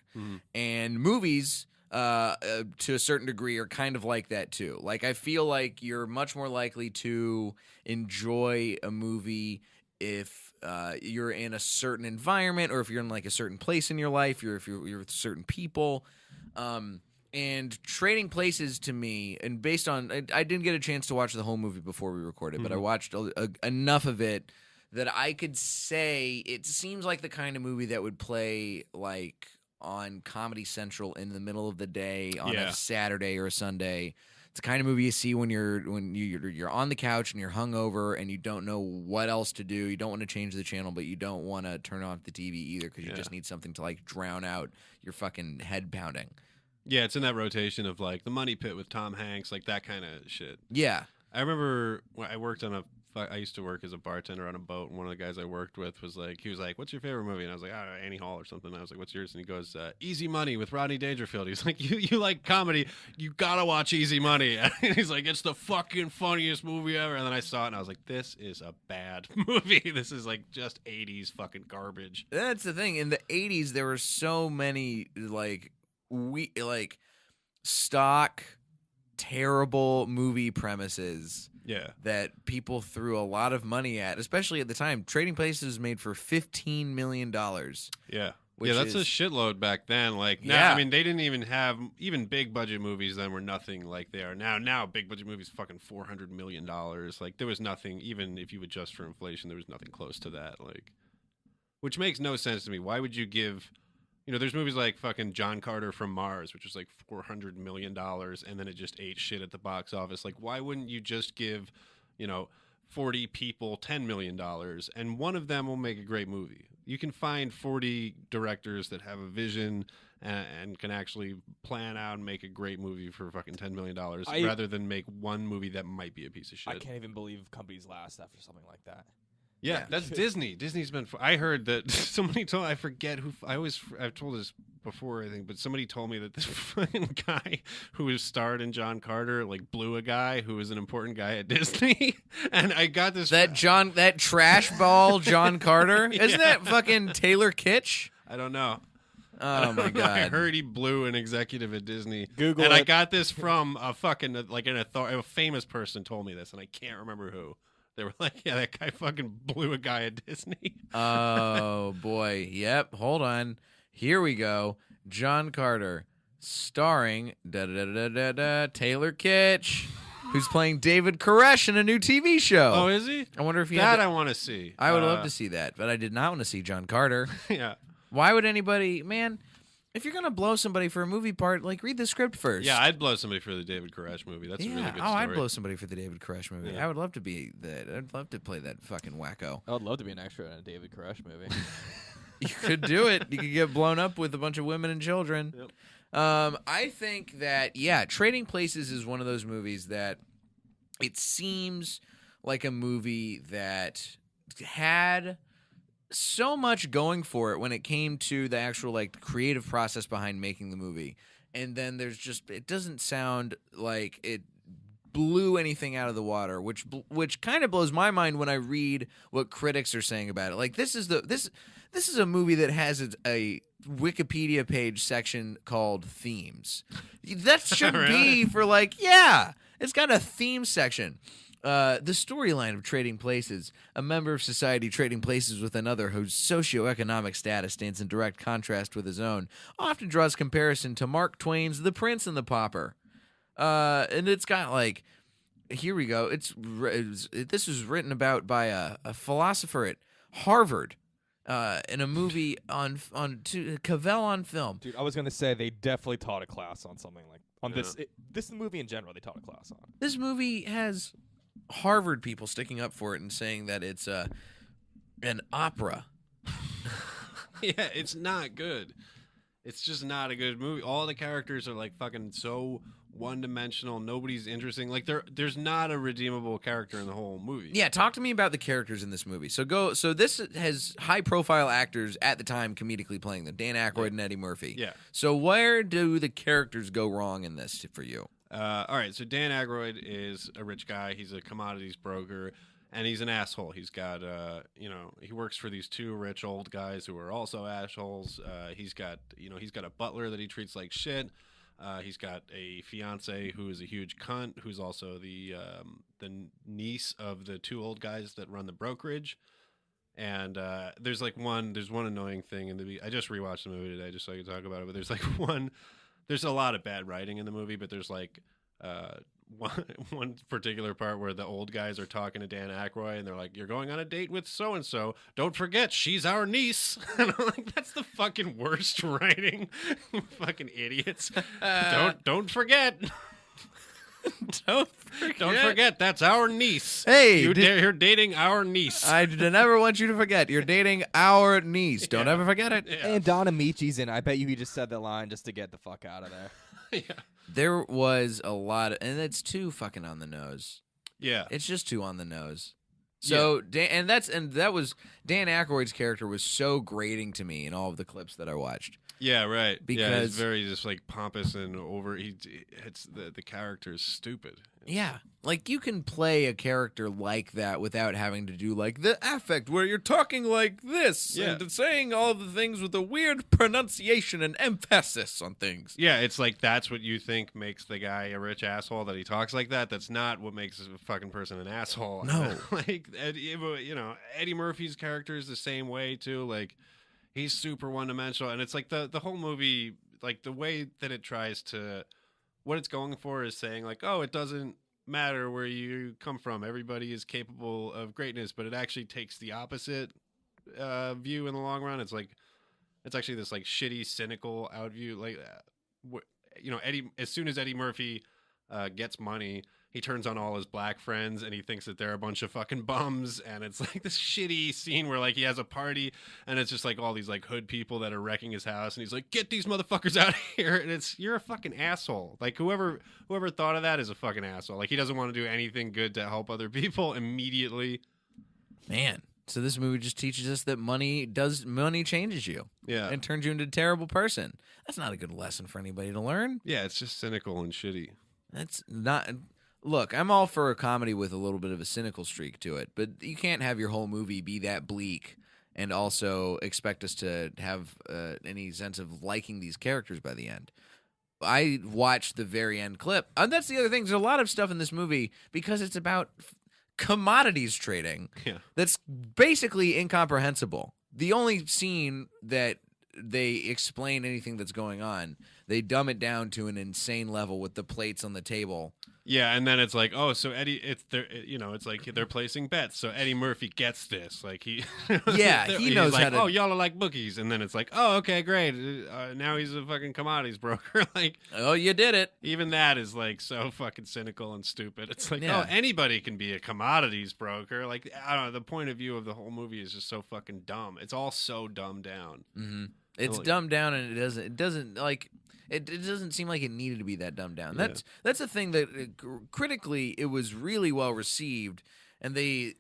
and movies, to a certain degree, are kind of like that too. Like, I feel like you're much more likely to enjoy a movie if you're in a certain environment, or if you're in like a certain place in your life, if you're with certain people. And Trading Places, to me, and based on, I didn't get a chance to watch the whole movie before we recorded, but I watched enough of it that I could say it seems like the kind of movie that would play like on Comedy Central in the middle of the day on a Saturday or a Sunday. It's the kind of movie you see when you're on the couch and you're hungover and you don't know what else to do. You don't want to change the channel, but you don't want to turn off the TV either because you just need something to like drown out your fucking head pounding. Yeah, it's in that rotation of like The Money Pit with Tom Hanks, like that kind of shit. Yeah. I remember when I used to work as a bartender on a boat, and one of the guys I worked with was like, what's your favorite movie? And I was like, Annie Hall or something. And I was like, what's yours? And he goes, Easy Money with Rodney Dangerfield. He's like, you like comedy, you gotta watch Easy Money. And he's like, it's the fucking funniest movie ever. And then I saw it and I was like, this is a bad movie. This is like just 80s fucking garbage. That's the thing. In the 80s, there were so many stock terrible movie premises that people threw a lot of money at, especially at the time. Trading Places was made for $15 million. Yeah. That's a shitload back then. Like now, I mean, they didn't even have big budget movies then were nothing like they are now. Now big budget movies fucking $400 million. Like there was nothing, even if you adjust for inflation, there was nothing close to that. Like, which makes no sense to me. Why would you give... there's movies like fucking John Carter from Mars, which was like $400 million, and then it just ate shit at the box office. Like, why wouldn't you just give, 40 people $10 million, and one of them will make a great movie? You can find 40 directors that have a vision and can actually plan out and make a great movie for fucking $10 million, rather than make one movie that might be a piece of shit. I can't even believe companies last after something like that. Yeah, that's Disney. Disney's been... I heard that somebody told... I forget who... I've told this before, I think, but somebody told me that this fucking guy who was starred in John Carter, like, blew a guy who was an important guy at Disney. And I got this... That trash ball John Carter? Isn't that fucking Taylor Kitsch? I don't know. Oh, my God. I heard he blew an executive at Disney. Google and it. I got this from a fucking... a famous person told me this, and I can't remember who. They were like, yeah, that guy fucking blew a guy at Disney. Oh boy. Yep. Hold on. Here we go. John Carter, starring Taylor Kitsch, who's playing David Koresh in a new TV show. Oh, is he? I wonder if he That had I want to see. I would love to see that, but I did not want to see John Carter. Yeah. Why would anybody, man? If you're gonna blow somebody for a movie part, like read the script first. Yeah, I'd blow somebody for the David Koresh movie. That's a really good story. I'd blow somebody for the David Koresh movie. Yeah. I would love to be that. I'd love to play that fucking wacko. I would love to be an extra in a David Koresh movie. You could do it. You could get blown up with a bunch of women and children. Yep. I think that Trading Places is one of those movies that it seems like a movie that had so much going for it when it came to the actual like creative process behind making the movie, and then there's just it doesn't sound like it blew anything out of the water, which kind of blows my mind when I read what critics are saying about it. Like this is a movie that has a Wikipedia page section called themes. That should be for like it's got a theme section. The storyline of Trading Places, a member of society trading places with another whose socioeconomic status stands in direct contrast with his own, often draws comparison to Mark Twain's The Prince and the Pauper. And it's got like, here we go. This was written about by a philosopher at Harvard in a movie on Cavell on film. Dude, I was gonna say they definitely taught a class on something like on this movie in general. They taught a class on. This movie has Harvard people sticking up for it and saying that it's an opera. Yeah, it's not good. It's just not a good movie. All the characters are like fucking so one-dimensional. Nobody's interesting. Like there's not a redeemable character in the whole movie. Yeah, talk to me about the characters in this movie. So this has high-profile actors at the time comedically playing them. Dan Aykroyd and Eddie Murphy. Yeah. So where do the characters go wrong in this for you? All right, so Dan Aykroyd is a rich guy. He's a commodities broker, and he's an asshole. He's got, he works for these two rich old guys who are also assholes. He's got a butler that he treats like shit. He's got a fiance who is a huge cunt, who's also the niece of the two old guys that run the brokerage. And there's one annoying thing in the. I just rewatched the movie today just so I could talk about it. But there's like one. There's a lot of bad writing in the movie, but there's like one particular part where the old guys are talking to Dan Aykroyd, and they're like, "You're going on a date with so and so. Don't forget, she's our niece." And I'm like, "That's the fucking worst writing, you fucking idiots." Don't forget. Don't forget, that's our niece. Hey, you're dating our niece. I never want you to forget. You're dating our niece. Don't ever forget it. Yeah. And Don Amici's in. I bet you he just said that line just to get the fuck out of there. Yeah. There was a lot and it's too fucking on the nose. Yeah. It's just too on the nose. So that was Dan Aykroyd's character was so grating to me in all of the clips that I watched. Yeah, right. Because he's very just like pompous and over. It's the character is stupid. Yeah, like you can play a character like that without having to do like the affect where you're talking like this and saying all the things with a weird pronunciation and emphasis on things. Yeah, it's like that's what you think makes the guy a rich asshole, that he talks like that. That's not what makes a fucking person an asshole. No. Like Eddie Murphy's character is the same way too. Like he's super one-dimensional, and it's like the whole movie, like the way that it tries to, what it's going for is saying like, oh, it doesn't matter where you come from, everybody is capable of greatness, but it actually takes the opposite view in the long run. It's like it's actually this like shitty, cynical out view. Like Eddie, as soon as Eddie Murphy gets money, he turns on all his black friends and he thinks that they're a bunch of fucking bums. And it's like this shitty scene where like he has a party and it's just like all these like hood people that are wrecking his house. And he's like, get these motherfuckers out of here. And you're a fucking asshole. Like whoever thought of that is a fucking asshole. Like he doesn't want to do anything good to help other people immediately. Man. So this movie just teaches us that money changes you. Yeah. And turns you into a terrible person. That's not a good lesson for anybody to learn. Yeah. It's just cynical and shitty. That's not. Look, I'm all for a comedy with a little bit of a cynical streak to it, but you can't have your whole movie be that bleak and also expect us to have any sense of liking these characters by the end. I watched the very end clip, and that's the other thing. There's a lot of stuff in this movie because it's about commodities trading that's basically incomprehensible. The only scene that they explain anything that's going on, they dumb it down to an insane level with the plates on the table. Yeah, and then it's like, oh, so Eddie, it's like they're placing bets. So Eddie Murphy gets this, like he knows like, how to. Oh, y'all are like bookies, and then it's like, oh, okay, great. Now he's a fucking commodities broker. Like, oh, you did it. Even that is like so fucking cynical and stupid. It's like, Yeah. oh, anybody can be a commodities broker. Like, I don't know. The point of view of the whole movie is just so fucking dumb. It's all so dumbed down. Mm-hmm. It's dumbed down, and it doesn't like. It doesn't seem like it needed to be that dumbed down. That's the thing that critically it was really well received, and they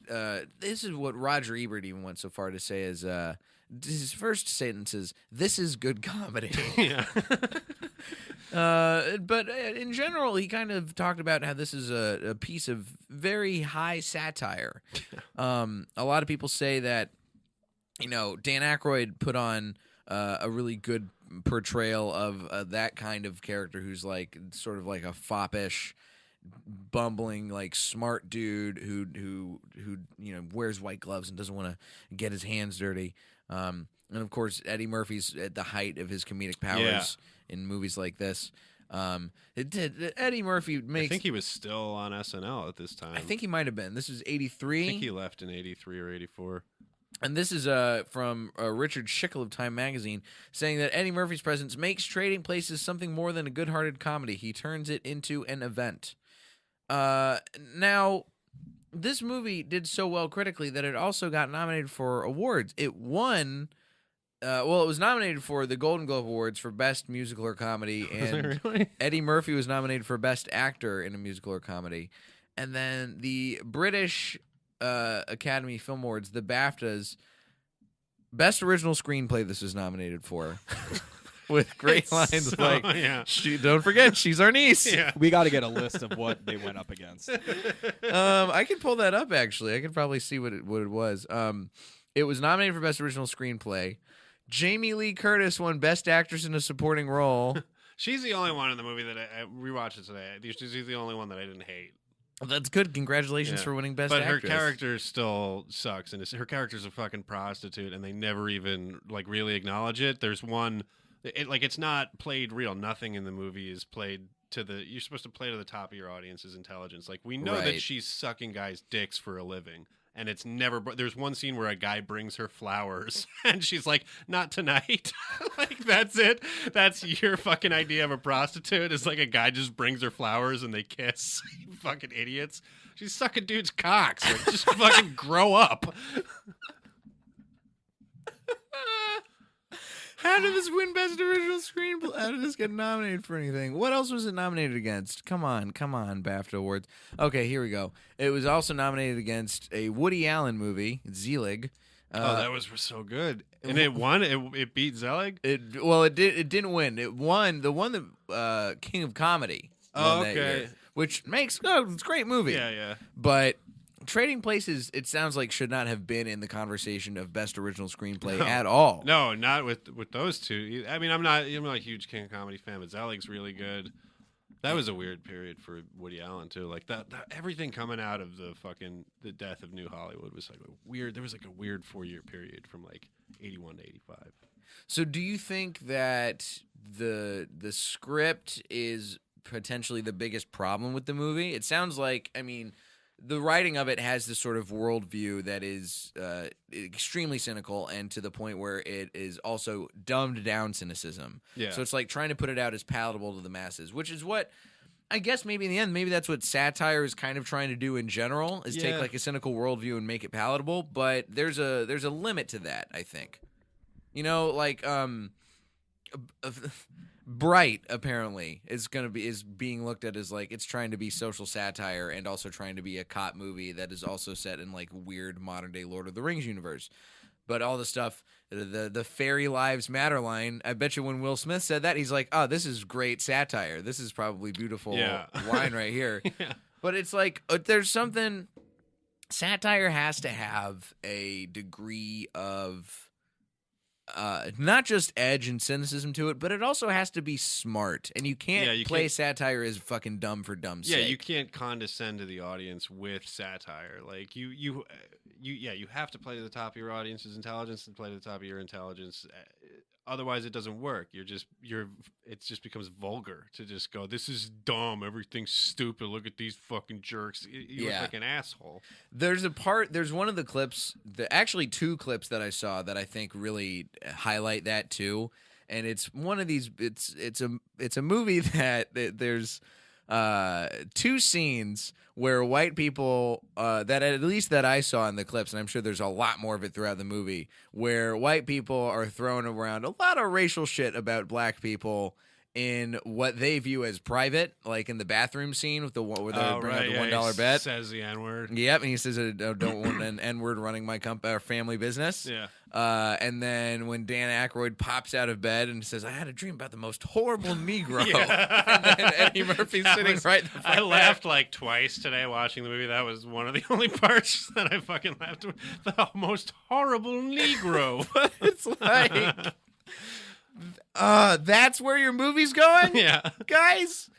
this is what Roger Ebert even went so far to say is his first sentence is, "This is good comedy." Yeah. But in general, he kind of talked about how this is a piece of very high satire. A lot of people say that Dan Aykroyd put on a really good portrayal of that kind of character who's like sort of like a foppish, bumbling, like smart dude who wears white gloves and doesn't want to get his hands dirty. And of course, Eddie Murphy's at the height of his comedic powers in movies like this. Eddie Murphy makes. I think he was still on SNL at this time. I think he might have been. This is '83. I think he left in '83 or '84. And this is from Richard Schickel of Time magazine, saying that Eddie Murphy's presence makes Trading Places something more than a good-hearted comedy. He turns it into an event. Now, this movie did so well critically that it also got nominated for awards. It won. It was nominated for the Golden Globe Awards for Best Musical or Comedy, and Really? Eddie Murphy was nominated for Best Actor in a Musical or Comedy. And then the British Academy Film Awards, the BAFTAs, Best Original Screenplay this was nominated for. With great lines like, don't forget, she's our niece. Yeah. We got to get a list of what they went up against. I could pull that up, actually. I could probably see what it was. It was nominated for Best Original Screenplay. Jamie Lee Curtis won Best Actress in a Supporting Role. She's the only one in the movie that I rewatched it today. She's the only one that I didn't hate. Well, that's good. Congratulations for winning Best Actress. But her character still sucks, and her character's a fucking prostitute, and they never even like really acknowledge it. There's one, it's not played real. Nothing in the movie is played to the. You're supposed to play to the top of your audience's intelligence. Like we know that she's sucking guys' dicks for a living. And it's never. There's one scene where a guy brings her flowers, and she's like, "Not tonight." Like that's it. That's your fucking idea of a prostitute. Is like a guy just brings her flowers and they kiss. You fucking idiots. She's sucking dudes' cocks. Like, just fucking grow up. How did this win Best Original Screenplay? How did this get nominated for anything? What else was it nominated against? Come on, BAFTA Awards. Okay, here we go. It was also nominated against a Woody Allen movie, Zelig. That was so good, and it won. It beat Zelig. It didn't win. It won the King of Comedy. Oh, that okay. year, which makes it's a great movie. Yeah. But Trading Places, it sounds like, should not have been in the conversation of Best Original Screenplay at all. No, not with those two. I mean, I'm not a huge King of Comedy fan, but Zelig's really good. That was a weird period for Woody Allen too. Like that everything coming out of the death of New Hollywood was like weird. There was like a weird 4-year period from like 81 to 85. So do you think that the script is potentially the biggest problem with the movie? It sounds like, I mean, the writing of it has this sort of worldview that is extremely cynical, and to the point where it is also dumbed down cynicism. Yeah. So it's like trying to put it out as palatable to the masses, which is what I guess maybe in the end, maybe that's what satire is kind of trying to do in general, is take like a cynical worldview and make it palatable. But there's a limit to that, I think. Like Bright apparently is being looked at as like it's trying to be social satire and also trying to be a cop movie that is also set in like weird modern day Lord of the Rings universe. But all the stuff, the Fairy Lives Matter line, I bet you when Will Smith said that, he's like, "Oh, this is great satire. This is probably beautiful wine right here." Yeah. But it's like there's something. Satire has to have a degree of not just edge and cynicism to it, but it also has to be smart. And you can't play satire as fucking dumb for dumb's sake. Yeah, you can't condescend to the audience with satire. Like you have to play to the top of your audience's intelligence and play to the top of your intelligence. Otherwise, it doesn't work. It just becomes vulgar to just go, this is dumb. Everything's stupid. Look at these fucking jerks. You look like an asshole. There's one of the clips, actually 2 clips that I saw that I think really highlight that too. And it's one of these, it's a movie that there's 2 scenes where white people, that at least that I saw in the clips, and I'm sure there's a lot more of it throughout the movie, where white people are throwing around a lot of racial shit about black people in what they view as private, like in the bathroom scene with where they bring out the $1 bet. Says the N-word. Yep, and he says, I don't want an N-word running my family business. Yeah. And then when Dan Aykroyd pops out of bed and says, I had a dream about the most horrible Negro. Yeah. And then Eddie Murphy's sitting right in the front. I laughed like twice today watching the movie. That was one of the only parts that I fucking laughed with. The most horrible Negro. But it's like... that's where your movie's going? Yeah. Guys,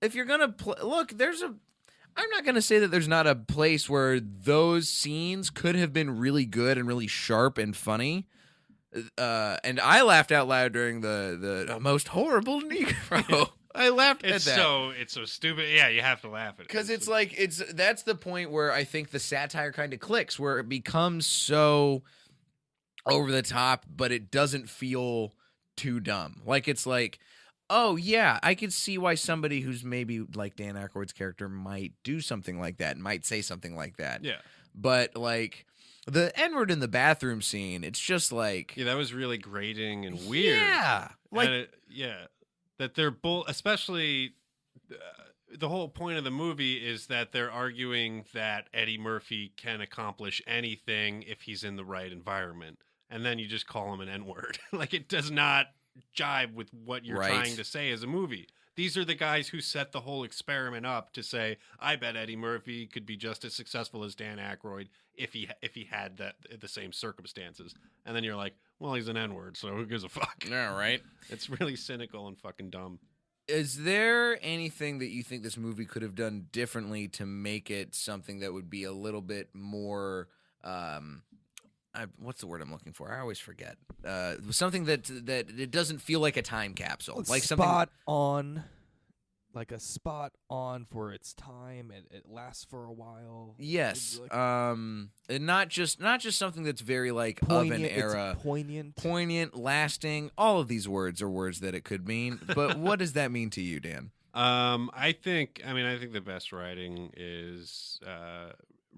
if you're going to look, I'm not going to say that there's not a place where those scenes could have been really good and really sharp and funny. And I laughed out loud during the most horrible Negro. I laughed at that. It's so stupid. Yeah, you have to laugh at it. Because that's the point where I think the satire kind of clicks, where it becomes so over the top, but it doesn't feel too dumb. Like, it's like, oh yeah, I could see why somebody who's maybe like Dan Aykroyd's character might do something like that and might say something like that. Yeah. But like the N-word in the bathroom scene, it's just like, yeah, that was really grating and weird. Yeah. Like, that they're both, especially the whole point of the movie is that they're arguing that Eddie Murphy can accomplish anything if he's in the right environment. And then you just call him an N-word. Like, it does not jive with what you're trying to say as a movie. These are the guys who set the whole experiment up to say, I bet Eddie Murphy could be just as successful as Dan Aykroyd if he had the same circumstances. And then you're like, well, he's an N-word, so who gives a fuck? Yeah, right. It's really cynical and fucking dumb. Is there anything that you think this movie could have done differently to make it something that would be a little bit more... what's the word I'm looking for? I always forget. Something that it doesn't feel like a time capsule, like something spot on for its time. It lasts for a while. Yes, and not just something that's very like poignant, of an era, poignant, lasting. All of these words are words that it could mean. But what does that mean to you, Dan? I think the best writing is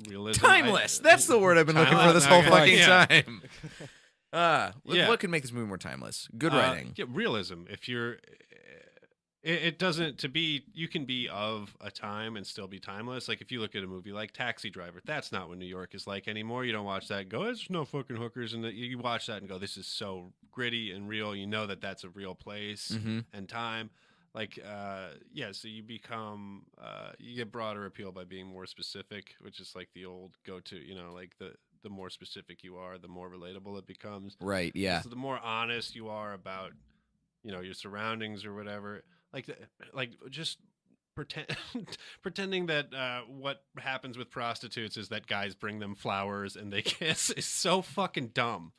realism. Timeless. That's the word I've been looking for this whole fucking time. What could make this movie more timeless? Good writing. Yeah, realism. If you're, it doesn't you can be of a time and still be timeless. Like if you look at a movie like Taxi Driver, that's not what New York is like anymore. You don't watch that and go, there's no fucking hookers, and you watch that and go, this is so gritty and real. You know that that's a real place and time. Like, so you become, you get broader appeal by being more specific, which is like the old go-to, like the more specific you are, the more relatable it becomes. Right, yeah. So the more honest you are about, your surroundings or whatever, like just pretending that what happens with prostitutes is that guys bring them flowers and they kiss is so fucking dumb.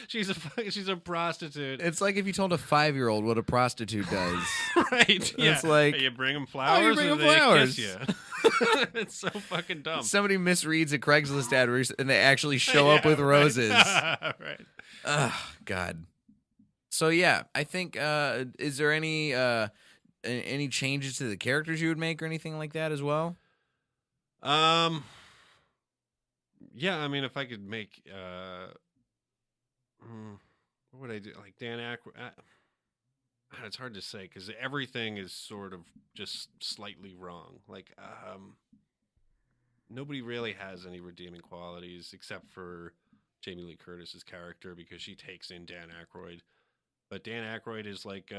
She's a prostitute. It's like if you told a 5-year-old what a prostitute does. Right. Yeah. It's like, you bring them flowers. You bring them flowers. They kiss you. It's so fucking dumb. Somebody misreads a Craigslist ad and they actually show up with roses. Right. Oh, God. So yeah, I think. Is there any changes to the characters you would make or anything like that as well? Yeah, I mean, if I could make, what would I do? Like Dan Aykroyd, it's hard to say because everything is sort of just slightly wrong. Like, nobody really has any redeeming qualities except for Jamie Lee Curtis's character because she takes in Dan Aykroyd. But Dan Aykroyd is like,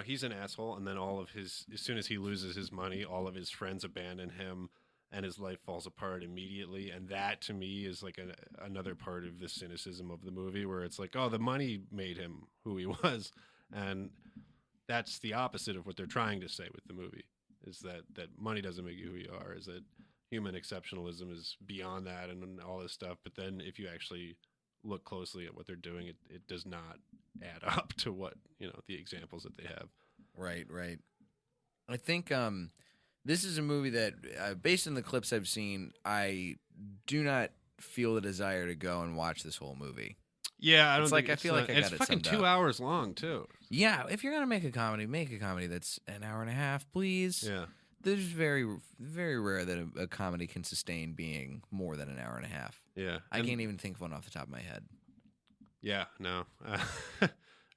he's an asshole, and then as soon as he loses his money, all of his friends abandon him. and his life falls apart immediately. And that to me is like another part of the cynicism of the movie, where it's like, oh, the money made him who he was. And that's the opposite of what they're trying to say with the movie, is that money doesn't make you who you are, is that human exceptionalism is beyond that and all this stuff. But then if you actually look closely at what they're doing, it does not add up to what, the examples that they have. Right. I think this is a movie that, based on the clips I've seen, I do not feel the desire to go and watch this whole movie. Yeah, I don't it's think like I feel like I got it's it fucking summed 2 up. hours long too. Yeah, if you're gonna make a comedy that's an hour and a half, please. Yeah. There's very, very rare that a comedy can sustain being more than an hour and a half. Yeah. I can't even think of one off the top of my head. Yeah, no.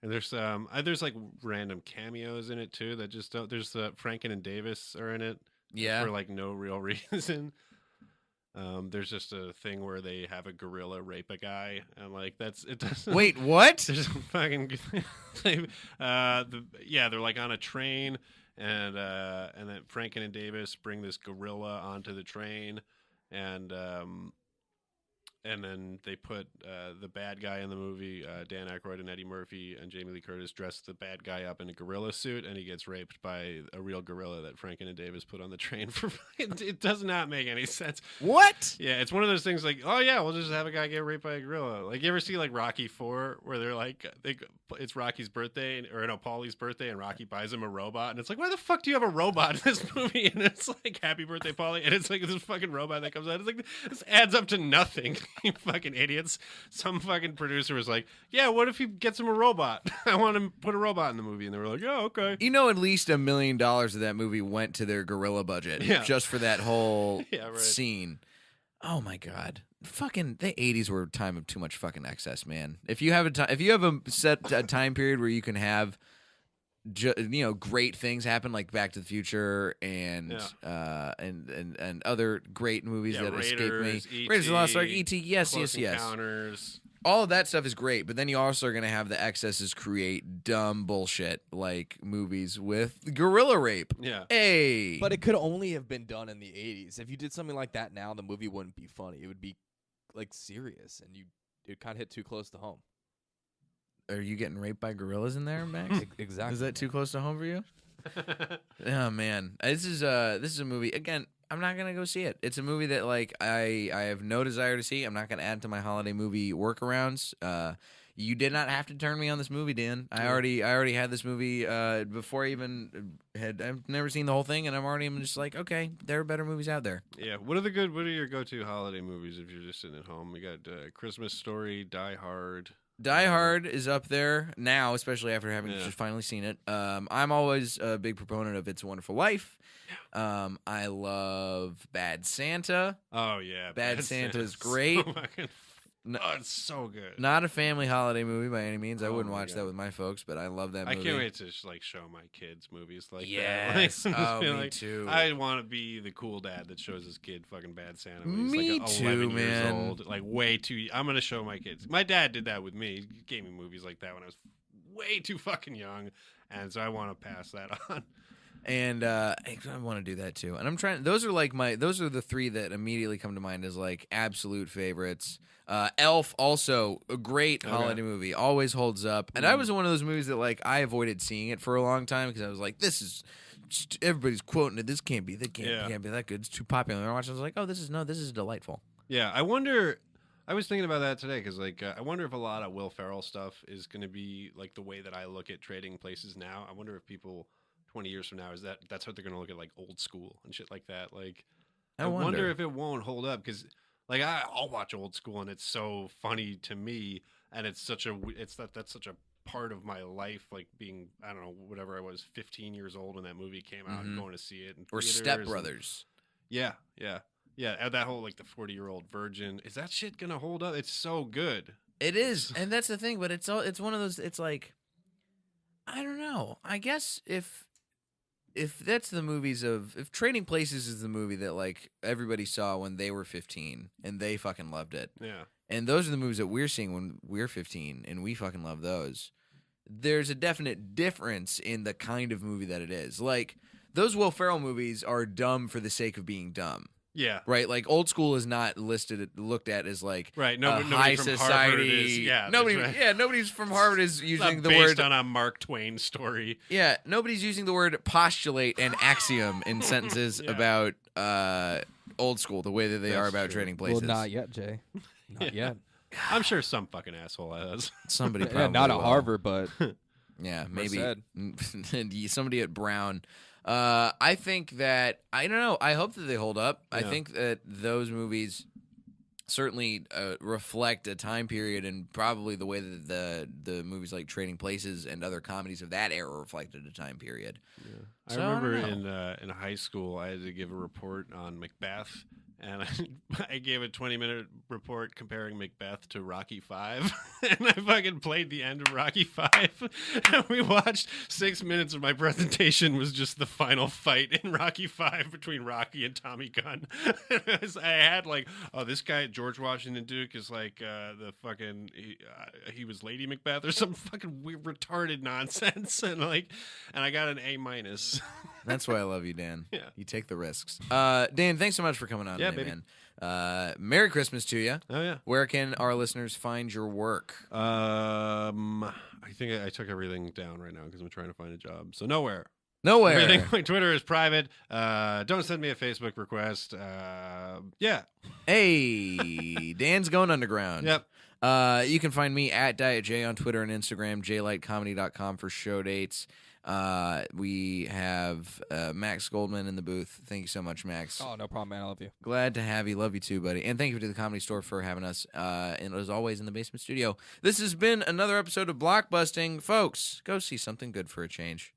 And there's like random cameos in it too that just don't. There's Franken and Davis are in it. Yeah. For like no real reason. There's just a thing where they have a gorilla rape a guy, and like it doesn't. Wait, what? There's a fucking. They're like on a train, and then Franken and Davis bring this gorilla onto the train, and then they put the bad guy in the movie, Dan Aykroyd and Eddie Murphy and Jamie Lee Curtis, dress the bad guy up in a gorilla suit, and he gets raped by a real gorilla that Franken and Davis put on the train for. It does not make any sense. What? Yeah, it's one of those things like, oh yeah, we'll just have a guy get raped by a gorilla. Like, you ever see like Rocky IV, where they're like, it's Rocky's birthday, Paulie's birthday, and Rocky buys him a robot, and it's like, why the fuck do you have a robot in this movie? And it's like, happy birthday, Paulie, and it's like this fucking robot that comes out. It's like, this adds up to nothing. You fucking idiots. Some fucking producer was like, yeah, what if he gets him a robot? I want him to put a robot in the movie. And they were like, oh, okay. At least $1 million of that movie went to their gorilla budget just for that whole scene. Oh my God. Fucking the 80s were a time of too much fucking excess, man. If you have a set time period where you can have great things happen, like Back to the Future and other great movies that escape me. E.T., Raiders of the Lost Ark, E.T. Yes. Encounters. All of that stuff is great, but then you also are going to have the excesses create dumb bullshit like movies with gorilla rape. Yeah. Hey. But it could only have been done in the 80s. If you did something like that now, the movie wouldn't be funny. It would be like serious, and it kind of hit too close to home. Are you getting raped by gorillas in there, Max? Exactly. Is that too close to home for you? Oh man, this is a movie. Again, I'm not gonna go see it. It's a movie that like I have no desire to see. I'm not gonna add to my holiday movie workarounds. You did not have to turn me on this movie, Dan. I already had this movie before I even had. I've never seen the whole thing, and I'm already just like, okay, there are better movies out there. Yeah. What are your go-to holiday movies if you're just sitting at home? We got Christmas Story, Die Hard. Die Hard is up there now, especially after having just finally seen it. I'm always a big proponent of It's a Wonderful Life. I love Bad Santa. Oh yeah, Bad Santa is great. It's so good. Not a family holiday movie by any means. I wouldn't my watch God. that with my folks, but I love that I movie. can't wait to show my kids movies like yes. that. Like, me too. I want to be the cool dad that shows his kid fucking Bad Santa when Me he's like too, 11 man. years old. Like way too. I'm gonna show my kids. My dad did that with me. He gave me movies like that when I was way too fucking young, and so I want to pass that on. And I want to do that too. And I'm trying. Those are the three that immediately come to mind as like absolute favorites. Elf, also a great holiday movie, always holds up. And I was one of those movies that like I avoided seeing it for a long time because I was like, this is everybody's quoting it. This can't be that good. It's too popular. And I watched. I was like, oh, this is delightful. Yeah, I wonder. I was thinking about that today because, like, I wonder if a lot of Will Ferrell stuff is going to be like the way that I look at Trading Places now. I wonder if people 20 years from now that's what they're going to look at, like Old School and shit like that. Like, I wonder if it won't hold up because, like, I'll watch Old School and it's so funny to me, and that's such a part of my life. Like being, I don't know, whatever I was, 15 years old when that movie came out and going to see it in Or theaters Step Brothers. Yeah. That whole like the 40-year-old virgin. Is that shit gonna hold up? It's so good. It is, and that's the thing. But it's one of those. It's like, I don't know. I guess if that's the movies if Trading Places is the movie that like everybody saw when they were 15 and they fucking loved it. Yeah. And those are the movies that we're seeing when we're 15 and we fucking love those. There's a definite difference in the kind of movie that it is. Like those Will Ferrell movies are dumb for the sake of being dumb. Yeah. Right, like old school is not looked at as like Right. a Nobody high from society. Harvard is. Yeah. Nobody. That's right. Yeah, nobody's from Harvard is It's using not the based word. on a Mark Twain story. Yeah, nobody's using the word postulate and axiom in sentences Yeah. about old school the way that they That's are about true. trading places. Well, not yet, Jay. Not Yeah. yet. I'm sure some fucking asshole has. Somebody probably Yeah, not at will. Harvard, but Yeah, Merced. maybe somebody at Brown. I think that I don't know. I hope that they hold up. I Yeah. think that those movies certainly reflect a time period, and probably the way that the movies like Trading Places and other comedies of that era reflected a time period. I So, I don't remember in high school, I had to give a report on Macbeth, and I gave a 20-minute report comparing Macbeth to Rocky V, and I fucking played the end of Rocky V, and we watched 6 minutes of my presentation was just the final fight in Rocky V between Rocky and Tommy Gunn. I had like, oh, this guy George Washington Duke is like the fucking he was Lady Macbeth or some fucking weird retarded nonsense, and I got an A-. That's why I love you, Dan. Yeah. You take the risks. Dan, thanks so much for coming on Yeah, today, baby. man. Merry Christmas to you. Oh yeah. Where can our listeners find your work? I think I took everything down right now because I'm trying to find a job. So nowhere. Nowhere. Everything. My Twitter is private. Don't send me a Facebook request. Yeah. Hey, Dan's going underground. Yep. You can find me at Diet J on Twitter and Instagram, jlightcomedy.com for show dates. We have Max Goldman in the booth. Thank you so much, Max. oh, no problem, man. I love you. Glad to have you. Love you too, buddy. And thank you to the Comedy Store for having us. And as always, in the basement studio. This has been another episode of Blockbusting. Folks, go see something good for a change.